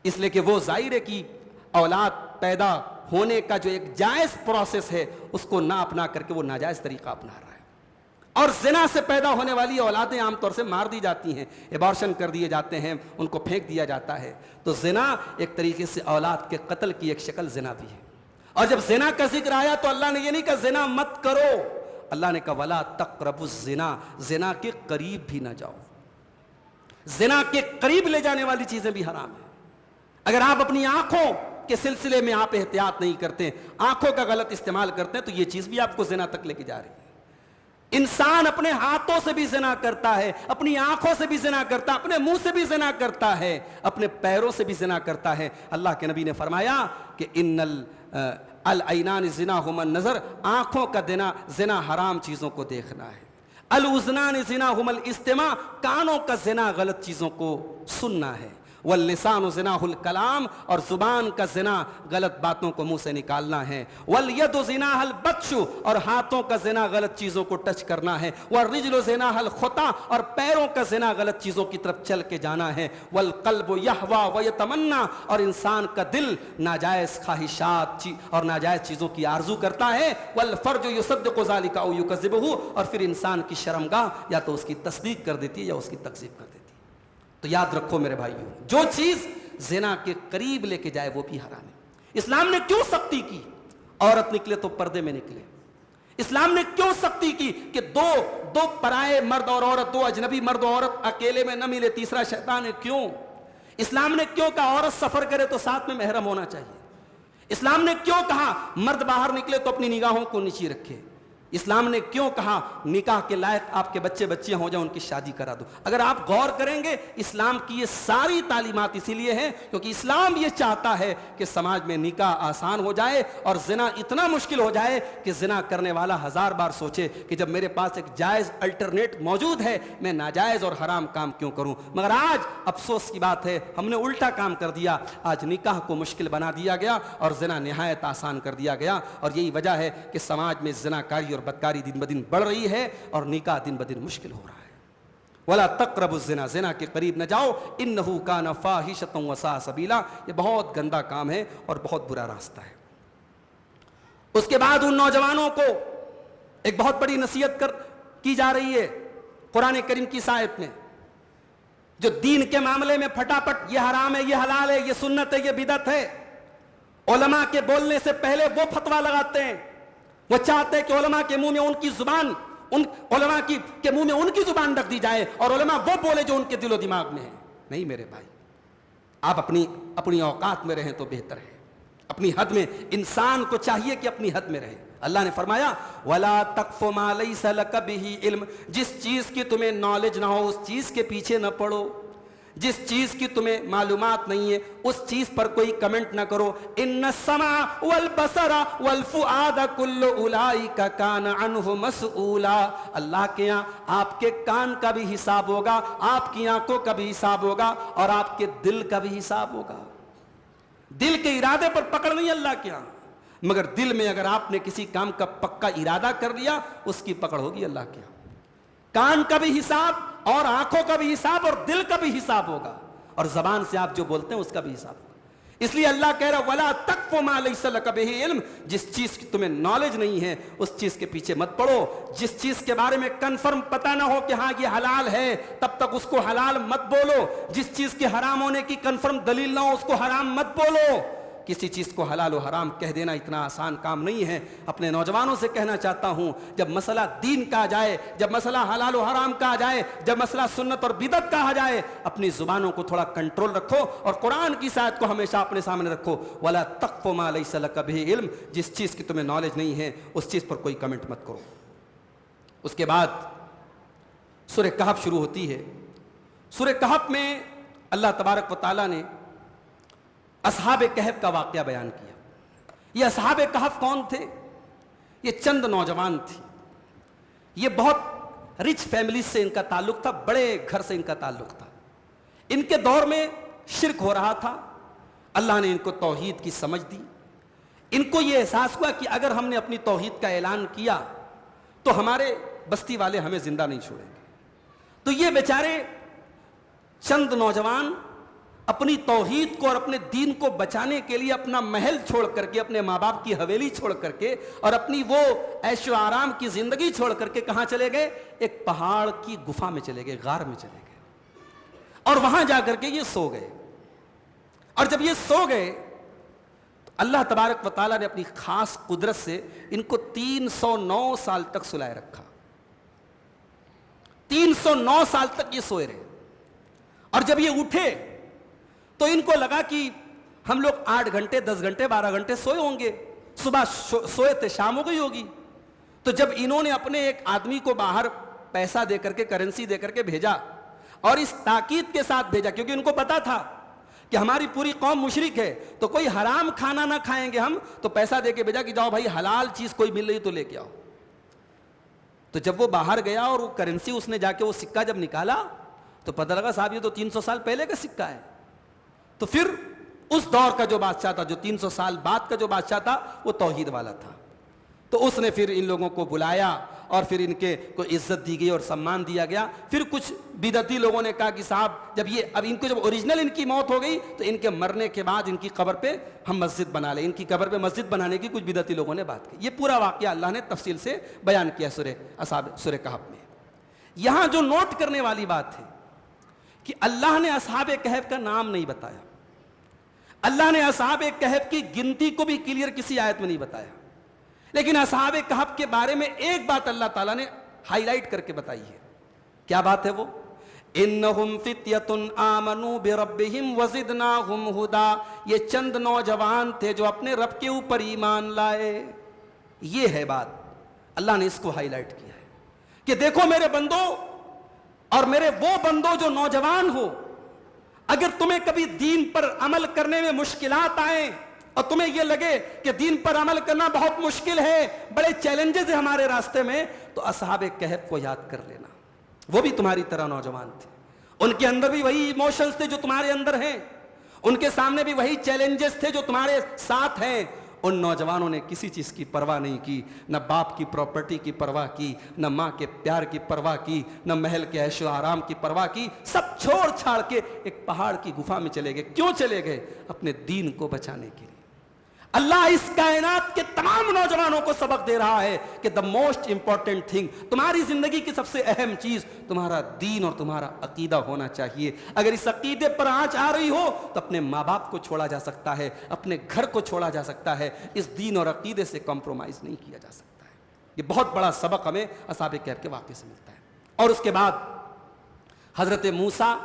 اس لیے کہ وہ ظاہر ہے کہ اولاد پیدا ہونے کا جو ایک جائز پروسیس ہے اس کو نہ اپنا کر کے وہ ناجائز طریقہ اپنا رہا ہے. اور زنا سے پیدا ہونے والی اولادیں عام طور سے مار دی جاتی ہیں، ایبارشن کر دیے جاتے ہیں، ان کو پھینک دیا جاتا ہے. تو زنا ایک طریقے سے اولاد کے قتل کی ایک شکل زنا بھی ہے. اور جب زنا کا ذکر آیا تو اللہ نے یہ نہیں کہا زنا مت کرو، اللہ نے کہا وَلَا تَقْرَبُوا الزِّنَا، زنا کے قریب بھی نہ جاؤ. زنا کے قریب لے جانے والی چیزیں بھی حرام ہیں. اگر آپ اپنی آنکھوں کے سلسلے میں آپ احتیاط نہیں کرتے، آنکھوں کا غلط استعمال کرتے ہیں، تو یہ چیز بھی آپ کو زنا تک لے کے جا رہی ہے. انسان اپنے ہاتھوں سے بھی زنا کرتا ہے، اپنی آنکھوں سے بھی زنا کرتا ہے، اپنے منہ سے بھی زنا کرتا ہے، اپنے پیروں سے بھی زنا کرتا ہے. اللہ کے نبی نے فرمایا کہ ان العینان زناہما النظر، آنکھوں کا زنا حرام چیزوں کو دیکھنا ہے. الاذنان زناہما الاستماع، کانوں کا زنا غلط چیزوں کو سننا ہے. واللسان زناہ الکلام، اور زبان کا زنا غلط باتوں کو منہ سے نکالنا ہے. والید زناہ البطش، اور ہاتھوں کا زنا غلط چیزوں کو ٹچ کرنا ہے. والرجل زناہ الخطا، اور پیروں کا زنا غلط چیزوں کی طرف چل کے جانا ہے. والقلب یہوی ویتمنا، اور انسان کا دل ناجائز خواہشات اور ناجائز چیزوں کی آرزو کرتا ہے. والفرج یصدق ذلک او یکذبہ، اور پھر انسان کی شرمگاہ یا تو اس کی تصدیق کر دیتی ہے یا اس کی تکذیب کر دیتی ہے. تو یاد رکھو میرے بھائیوں، جو چیز زنا کے قریب لے کے جائے وہ بھی حرام ہے۔ اسلام نے کیوں سختی کی؟ عورت نکلے تو پردے میں نکلے۔ اسلام نے کیوں سختی کی کہ دو پرائے مرد اور عورت، دو اجنبی مرد اور عورت اکیلے میں نہ ملے، تیسرا شیطان ہے؟ کیوں؟ اسلام نے کیوں کہا عورت سفر کرے تو ساتھ میں محرم ہونا چاہیے؟ اسلام نے کیوں کہا مرد باہر نکلے تو اپنی نگاہوں کو نیچی رکھے؟ اسلام نے کیوں کہا نکاح کے لائق آپ کے بچے بچیاں ہو جائیں ان کی شادی کرا دو؟ اگر آپ غور کریں گے اسلام کی یہ ساری تعلیمات اسی لیے ہیں کیونکہ اسلام یہ چاہتا ہے کہ سماج میں نکاح آسان ہو جائے اور زنا اتنا مشکل ہو جائے کہ زنا کرنے والا 1000 بار سوچے کہ جب میرے پاس ایک جائز الٹرنیٹ موجود ہے میں ناجائز اور حرام کام کیوں کروں؟ مگر آج افسوس کی بات ہے ہم نے الٹا کام کر دیا، آج نکاح کو مشکل بنا دیا گیا اور زنا نہایت آسان کر دیا گیا، اور یہی وجہ ہے کہ سماج میں زناکاری اور بدکاری دن بدن بڑھ رہی ہے اور نکاح دن بدن مشکل ہو رہا ہے۔ وَلَا تَقْرَبُوا الزِّنَا، زنا کے قریب نہ جاؤ، إِنَّهُ كَانَ فَاحِشَةً وَسَاءَ سَبِيلًا، یہ بہت گندا کام ہے اور بہت برا راستہ ہے۔ اس کے بعد ان نوجوانوں کو ایک بہت بڑی نصیحت کی جا رہی ہے قرآن کریم کی آیت میں، جو دین کے معاملے میں پھٹاپٹ یہ حرام ہے، یہ حلال ہے، یہ سنت ہے، یہ بدعت ہے، علماء کے بولنے سے پہلے وہ فتویٰ لگاتے ہیں، وہ چاہتے ہیں کہ علماء کے منہ میں ان کی زبان، علماء کے منہ میں ان کی زبان رکھ دی جائے اور علماء وہ بولے جو ان کے دل و دماغ میں ہے۔ نہیں میرے بھائی، آپ اپنی اوقات میں رہیں تو بہتر ہے، اپنی حد میں۔ انسان کو چاہیے کہ اپنی حد میں رہے۔ اللہ نے فرمایا وَلَا تَقْفُ مَا لَيْسَ لَكَ بِهِ عِلْمٌ، جس چیز کی تمہیں نالج نہ ہو اس چیز کے پیچھے نہ پڑو، جس چیز کی تمہیں معلومات نہیں ہے اس چیز پر کوئی کمنٹ نہ کرو۔ ان السمع والبصر والفؤاد کل اولئک کان عنہ مسئولا، اللہ کے یہاں آپ کے کان کا بھی حساب ہوگا، آپ کی آنکھوں کا بھی حساب ہوگا اور آپ کے دل کا بھی حساب ہوگا۔ دل کے ارادے پر پکڑ نہیں اللہ کے یہاں، مگر دل میں اگر آپ نے کسی کام کا پکا ارادہ کر لیا اس کی پکڑ ہوگی اللہ کے یہاں۔ کان کا بھی حساب اور آنکھوں کا بھی حساب اور دل کا بھی حساب ہوگا، اور زبان سے آپ جو بولتے ہیں اس کا بھی حساب ہوگا۔ اس لیے اللہ کہہ رہا وَلَا تَقْفُ مَا لَيْسَ لَكَ بِهِ عِلْمٌ، جس چیز کی تمہیں نالج نہیں ہے اس چیز کے پیچھے مت پڑو، جس چیز کے بارے میں کنفرم پتہ نہ ہو کہ ہاں یہ حلال ہے تب تک اس کو حلال مت بولو، جس چیز کے حرام ہونے کی کنفرم دلیل نہ ہو اس کو حرام مت بولو۔ کسی چیز کو حلال و حرام کہہ دینا اتنا آسان کام نہیں ہے۔ اپنے نوجوانوں سے کہنا چاہتا ہوں جب مسئلہ دین کا جائے، جب مسئلہ حلال و حرام کا جائے، جب مسئلہ سنت اور بدعت کہا جائے، اپنی زبانوں کو تھوڑا کنٹرول رکھو اور قرآن کی آیت کو ہمیشہ اپنے سامنے رکھو۔ وَلَا تَقْفُ مَا لَيْسَ لَكَ بِهِ عِلْمٌ، جس چیز کی تمہیں نالج نہیں ہے اس چیز پر کوئی کمنٹ مت کرو۔ اس کے بعد سورہ کہف شروع ہوتی ہے۔ سورہ کہف میں اللہ تبارک و تعالیٰ نے اصحاب کہف کا واقعہ بیان کیا۔ یہ اصحاب کہف کون تھے؟ یہ چند نوجوان تھے، یہ بہت رچ فیملی سے ان کا تعلق تھا، بڑے گھر سے ان کا تعلق تھا۔ ان کے دور میں شرک ہو رہا تھا، اللہ نے ان کو توحید کی سمجھ دی۔ ان کو یہ احساس ہوا کہ اگر ہم نے اپنی توحید کا اعلان کیا تو ہمارے بستی والے ہمیں زندہ نہیں چھوڑیں گے۔ تو یہ بیچارے چند نوجوان اپنی توحید کو اور اپنے دین کو بچانے کے لیے اپنا محل چھوڑ کر کے، اپنے ماں باپ کی حویلی چھوڑ کر کے اور اپنی وہ عیش و آرام کی زندگی چھوڑ کر کے کہاں چلے گئے؟ ایک پہاڑ کی گفا میں چلے گئے، غار میں چلے گئے، اور وہاں جا کر کے یہ سو گئے۔ اور جب یہ سو گئے تو اللہ تبارک و تعالیٰ نے اپنی خاص قدرت سے ان کو 309 سال تک سلائے رکھا۔ 309 سال تک یہ سوئے رہے، اور جب یہ اٹھے تو ان کو لگا کہ ہم لوگ 8 گھنٹے 10 گھنٹے 12 گھنٹے سوئے ہوں گے، صبح سوئے تھے شام ہو گئی ہوگی۔ تو جب انہوں نے اپنے ایک آدمی کو باہر پیسہ دے کر کے، کرنسی دے کر کے بھیجا، اور اس تاکید کے ساتھ بھیجا کیونکہ ان کو پتا تھا کہ ہماری پوری قوم مشرک ہے تو کوئی حرام کھانا نہ کھائیں گے ہم، تو پیسہ دے کے بھیجا کہ جاؤ بھائی حلال چیز کوئی مل رہی تو لے کے آؤ۔ تو جب وہ باہر گیا اور وہ کرنسی اس نے جا کے وہ سکہ جب نکالا تو پتہ لگا صاحب یہ تو 300 سال پہلے کا سکہ ہے۔ تو پھر اس دور کا جو بادشاہ تھا، جو 300 سال بعد کا جو بادشاہ تھا، وہ توحید والا تھا۔ تو اس نے پھر ان لوگوں کو بلایا اور پھر ان کے کو عزت دی گئی اور سمان دیا گیا۔ پھر کچھ بدعتی لوگوں نے کہا کہ صاحب جب یہ اب ان کو جب اوریجنل ان کی موت ہو گئی تو ان کے مرنے کے بعد ان کی قبر پہ ہم مسجد بنا لیں، ان کی قبر پہ مسجد بنانے کی کچھ بدعتی لوگوں نے بات کی۔ یہ پورا واقعہ اللہ نے تفصیل سے بیان کیا سورہ کہف میں۔ یہاں جو نوٹ کرنے والی بات ہے کہ اللہ نے اصحاب کہف کا نام نہیں بتایا, اللہ نے اصحاب کہف کی گنتی کو بھی کلیئر کسی آیت میں نہیں بتایا, لیکن اصحاب کہف کے بارے میں ایک بات اللہ تعالیٰ نے ہائی لائٹ کر کے بتائی ہے. کیا بات ہے وہ؟ انہم فتیۃ آمنوا بربہم وزدناہم ھدا, یہ چند نوجوان تھے جو اپنے رب کے اوپر ایمان لائے. یہ ہے بات, اللہ نے اس کو ہائی لائٹ کیا ہے کہ دیکھو میرے بندو اور میرے وہ بندو جو نوجوان ہو, اگر تمہیں کبھی دین پر عمل کرنے میں مشکلات آئیں اور تمہیں یہ لگے کہ دین پر عمل کرنا بہت مشکل ہے, بڑے چیلنجز ہیں ہمارے راستے میں, تو اصحاب کہف کو یاد کر لینا. وہ بھی تمہاری طرح نوجوان تھے, ان کے اندر بھی وہی ایموشنز تھے جو تمہارے اندر ہیں, ان کے سامنے بھی وہی چیلنجز تھے جو تمہارے ساتھ ہیں. ان نوجوانوں نے کسی چیز کی پرواہ نہیں کی, نہ باپ کی پراپرٹی کی پرواہ کی, نہ ماں کے پیار کی پرواہ کی, نہ محل کے عیش و آرام کی پرواہ کی. سب چھوڑ چھاڑ کے ایک پہاڑ کی گفا میں چلے گئے. کیوں چلے گئے؟ اپنے دین کو بچانے کے لیے. اللہ اس کائنات کے تمام نوجوانوں کو سبق دے رہا ہے کہ the most important thing, تمہاری زندگی کی سب سے اہم چیز تمہارا دین اور تمہارا عقیدہ ہونا چاہیے. اگر اس عقیدے پر آنچ آ رہی ہو تو اپنے ماں باپ کو چھوڑا جا سکتا ہے, اپنے گھر کو چھوڑا جا سکتا ہے, اس دین اور عقیدے سے کمپرومائز نہیں کیا جا سکتا ہے. یہ بہت بڑا سبق ہمیں اصحاب کہف کے واقعے سے ملتا ہے. اور اس کے بعد حضرت موسیٰ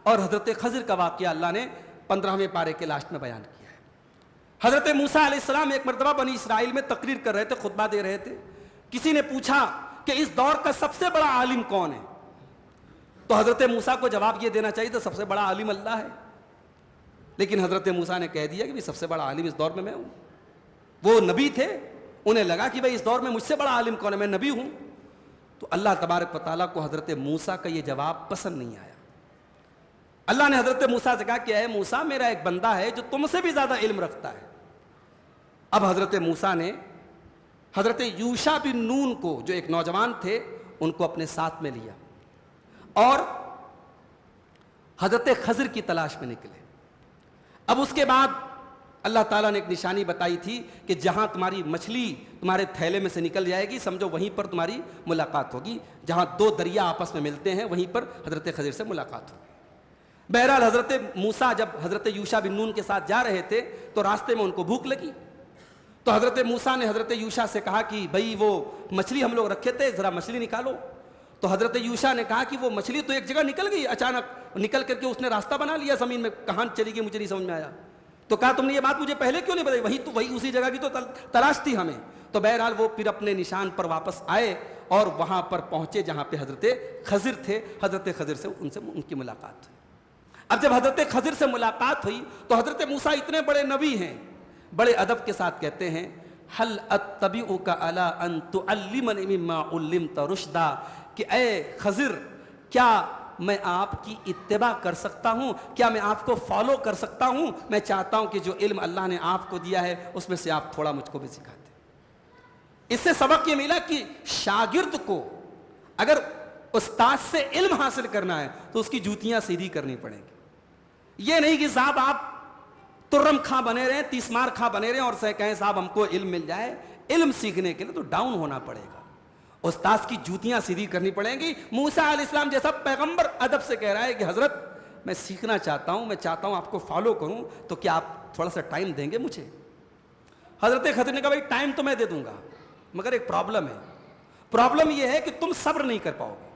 اور حضرت خضر کا واقعہ اللہ نے 15ویں پارے کے لاسٹ میں بیان کیا. حضرت موسیٰ علیہ السلام ایک مرتبہ بنی اسرائیل میں تقریر کر رہے تھے, خطبہ دے رہے تھے. کسی نے پوچھا کہ اس دور کا سب سے بڑا عالم کون ہے؟ تو حضرت موسیٰ کو جواب یہ دینا چاہیے تھا سب سے بڑا عالم اللہ ہے, لیکن حضرت موسیٰ نے کہہ دیا کہ سب سے بڑا عالم اس دور میں ہوں. وہ نبی تھے, انہیں لگا کہ بھائی اس دور میں مجھ سے بڑا عالم کون ہے, میں نبی ہوں. تو اللہ تبارک و تعالیٰ کو حضرت موسیٰ کا یہ جواب پسند نہیں آیا. اللہ نے حضرت موسیٰ سے کہا کہ اے موسیٰ, میرا ایک بندہ ہے جو تم سے بھی زیادہ علم رکھتا ہے. اب حضرت موسیٰ نے حضرت یوشع بن نون کو, جو ایک نوجوان تھے, ان کو اپنے ساتھ میں لیا اور حضرت خضر کی تلاش میں نکلے. اب اس کے بعد اللہ تعالیٰ نے ایک نشانی بتائی تھی کہ جہاں تمہاری مچھلی تمہارے تھیلے میں سے نکل جائے گی, سمجھو وہیں پر تمہاری ملاقات ہوگی. جہاں دو دریا آپس میں ملتے ہیں وہیں پر حضرت خضر سے ملاقات ہوگی. بہرحال حضرت موسیٰ جب حضرت یوشع بن نون کے ساتھ جا رہے تھے تو راستے میں ان کو بھوک لگی. تو حضرت موسیٰ نے حضرت یوشع سے کہا کہ بھائی وہ مچھلی ہم لوگ رکھے تھے, ذرا مچھلی نکالو. تو حضرت یوشع نے کہا کہ وہ مچھلی تو ایک جگہ نکل گئی, اچانک نکل کر کے اس نے راستہ بنا لیا زمین میں, کہاں چلی گئی مجھے نہیں سمجھ میں آیا. تو کہا تم نے یہ بات مجھے پہلے کیوں نہیں بتائی, وہی اسی جگہ کی تو تلاش تھی ہمیں. تو بہرحال وہ پھر اپنے نشان پر واپس آئے اور وہاں پر پہنچے جہاں پہ حضرت خضر تھے. حضرت خضر سے ان کی ملاقات ہوئی. اب جب حضرت خضر سے ملاقات ہوئی تو حضرت موسیٰ اتنے بڑے نبی ہیں, بڑے ادب کے ساتھ کہتے ہیں حل اتبعک علی ان تعلمنی مما علمت رشدا, کہ اے خضر کیا میں آپ کی اتباع کر سکتا ہوں, کیا میں آپ کو فالو کر سکتا ہوں؟ میں چاہتا ہوں کہ جو علم اللہ نے آپ کو دیا ہے اس میں سے آپ تھوڑا مجھ کو بھی سکھا دیں. اس سے سبق یہ ملا کہ شاگرد کو اگر استاد سے علم حاصل کرنا ہے تو اس کی جوتیاں سیدھی کرنی پڑیں گی. یہ نہیں کہ صاحب آپ ترم خاں بنے رہے, تیسمار خاں بنے رہے اور سے کہیں صاحب ہم کو علم مل جائے. علم سیکھنے کے لیے تو ڈاؤن ہونا پڑے گا, استاذ کی جوتیاں سیدھی کرنی پڑیں گی. موسیٰ علیہ السلام جیسا پیغمبر ادب سے کہہ رہا ہے کہ حضرت میں سیکھنا چاہتا ہوں, میں چاہتا ہوں آپ کو فالو کروں, تو کیا آپ تھوڑا سا ٹائم دیں گے مجھے؟ حضرت خضر نے کہا بھائی ٹائم تو میں دے دوں گا, مگر ایک پرابلم ہے. پرابلم یہ ہے کہ تم صبر نہیں کر پاؤ گے,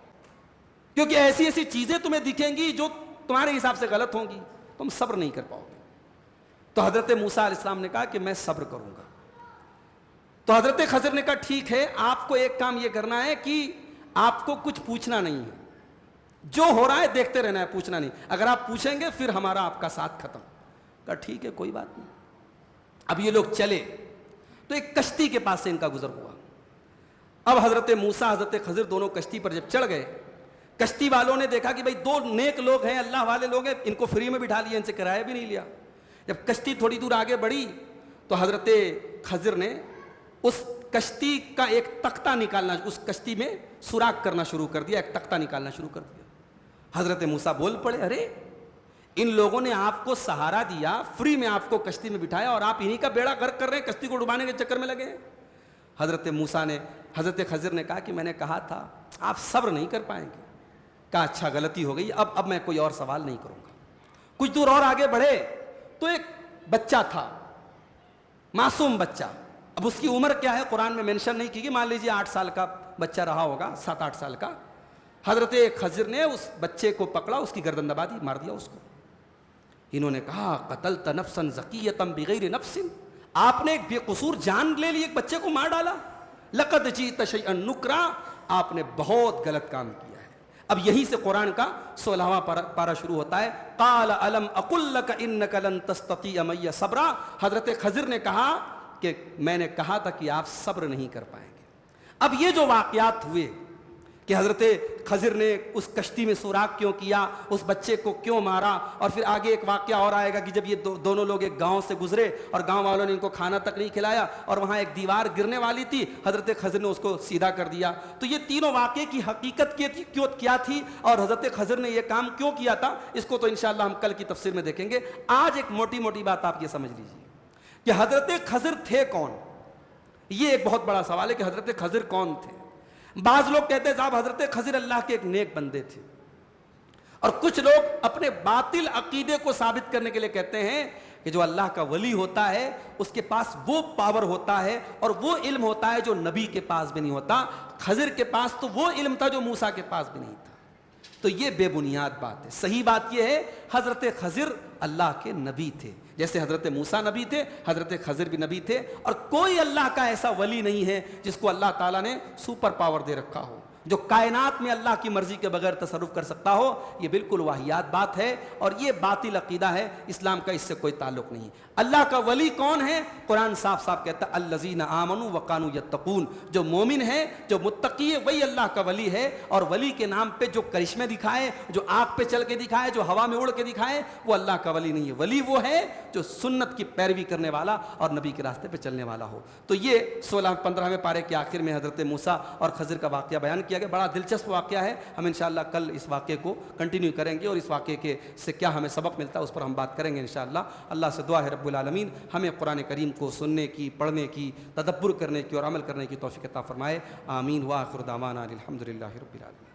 کیونکہ ایسی ایسی چیزیں تمہیں دکھیں گی جو تمہارے حساب سے غلط ہوں گی, تم صبر نہیں کر پاؤ گے. تو حضرت موسیٰ علیہ السلام نے کہا کہ میں صبر کروں گا. تو حضرت خضر نے کہا ٹھیک ہے, آپ کو ایک کام یہ کرنا ہے کہ آپ کو کچھ پوچھنا نہیں ہے, جو ہو رہا ہے دیکھتے رہنا ہے, پوچھنا نہیں. اگر آپ پوچھیں گے پھر ہمارا آپ کا ساتھ ختم. کہا ٹھیک ہے کوئی بات نہیں. اب یہ لوگ چلے تو ایک کشتی کے پاس سے ان کا گزر ہوا. اب حضرت موسیٰ حضرت خضر دونوں کشتی پر جب چڑھ گئے, کشتی والوں نے دیکھا کہ بھائی دو نیک لوگ ہیں, اللہ والے لوگ ہیں, ان کو فری میں بٹھا لیا, ان سے کرایہ بھی نہیں لیا. جب کشتی تھوڑی دور آگے بڑھی تو حضرت خضر نے اس کشتی کا ایک تختہ نکالنا, اس کشتی میں سوراخ کرنا شروع کر دیا, ایک تختہ نکالنا شروع کر دیا. حضرت موسیٰ بول پڑے ارے ان لوگوں نے آپ کو سہارا دیا, فری میں آپ کو کشتی میں بٹھایا اور آپ انہی کا بیڑا غرق کر رہے ہیں, کشتی کو ڈبانے کے چکر میں لگے ہیں. حضرت خضر نے کہا کہ میں نے کہا تھا آپ صبر نہیں کر پائیں گے. کہا اچھا غلطی ہو گئی, اب میں کوئی اور سوال نہیں کروں گا. کچھ دور اور آگے بڑھے تو ایک بچہ تھا, معصوم بچہ. اب اس کی عمر کیا ہے قرآن میں مینشن نہیں کی گئی, مان لیجیے 8 سال کا بچہ رہا ہوگا, 7-8 سال کا. حضرت خضر نے اس بچے کو پکڑا, اس کی گردن دبا دی, مار دیا اس کو. انہوں نے کہا قتلت نفسا زکیۃ بغیر نفس, آپ نے ایک بے قصور جان لے لی, ایک بچے کو مار ڈالا. لقد جئت شیئا نکرا, آپ نے بہت غلط کام کیا ہے. اب یہیں سے قرآن کا 16واں پارہ شروع ہوتا ہے. قال الم اقل لک انک لن تستطیع معی صبرا, حضرت خضر نے کہا کہ میں نے کہا تھا کہ آپ صبر نہیں کر پائیں گے. اب یہ جو واقعات ہوئے کہ حضرت خضر نے اس کشتی میں سوراخ کیوں کیا, اس بچے کو کیوں مارا, اور پھر آگے ایک واقعہ اور آئے گا کہ جب یہ دونوں لوگ ایک گاؤں سے گزرے اور گاؤں والوں نے ان کو کھانا تک نہیں کھلایا اور وہاں ایک دیوار گرنے والی تھی, حضرت خضر نے اس کو سیدھا کر دیا. تو یہ تینوں واقعے کی حقیقت کیا تھی اور حضرت خضر نے یہ کام کیوں کیا تھا, اس کو تو انشاءاللہ ہم کل کی تفسیر میں دیکھیں گے. آج ایک موٹی موٹی بات آپ یہ سمجھ لیجیے کہ حضرت خضر تھے کون. یہ ایک بہت بڑا سوال ہے کہ حضرت خضر کون تھے. بعض لوگ کہتے ہیں صاحب حضرت خضر اللہ کے ایک نیک بندے تھے, اور کچھ لوگ اپنے باطل عقیدے کو ثابت کرنے کے لیے کہتے ہیں کہ جو اللہ کا ولی ہوتا ہے اس کے پاس وہ پاور ہوتا ہے اور وہ علم ہوتا ہے جو نبی کے پاس بھی نہیں ہوتا. خضر کے پاس تو وہ علم تھا جو موسیٰ کے پاس بھی نہیں تھا. تو یہ بے بنیاد بات ہے. صحیح بات یہ ہے حضرت خضر اللہ کے نبی تھے, جیسے حضرت موسیٰ نبی تھے, حضرت خضر بھی نبی تھے. اور کوئی اللہ کا ایسا ولی نہیں ہے جس کو اللہ تعالیٰ نے سپر پاور دے رکھا ہو, جو کائنات میں اللہ کی مرضی کے بغیر تصرف کر سکتا ہو. یہ بالکل واہیات بات ہے اور یہ باطل عقیدہ ہے, اسلام کا اس سے کوئی تعلق نہیں. اللہ کا ولی کون ہے؟ قرآن صاف صاف کہتا ہے الذین آمنوا وکانوا یتقون, جو مومن ہے, جو متقی ہے, وہی اللہ کا ولی ہے. اور ولی کے نام پہ جو کرشمے دکھائے, جو آگ پہ چل کے دکھائے, جو ہوا میں اڑ کے دکھائے, وہ اللہ کا ولی نہیں ہے. ولی وہ ہے جو سنت کی پیروی کرنے والا اور نبی کے راستے پہ چلنے والا ہو. تو یہ 16-15ویں پارے کے آخر میں حضرت موسیٰ اور خضر کا واقعہ بیان کیا گیا. بڑا دلچسپ واقعہ ہے. ہم انشاءاللہ کل اس واقعے کو کنٹینیو کریں گے اور اس واقعے کے سے کیا ہمیں سبق ملتا ہے اس پر ہم بات کریں گے انشاءاللہ. اللہ سے دعا ہے رب العالمین ہمیں قرآن کریم کو سننے کی, پڑھنے کی, تدبر کرنے کی اور عمل کرنے کی توفیق عطا فرمائے. آمین. وآخر دعوانا الحمدللہ رب العالمین.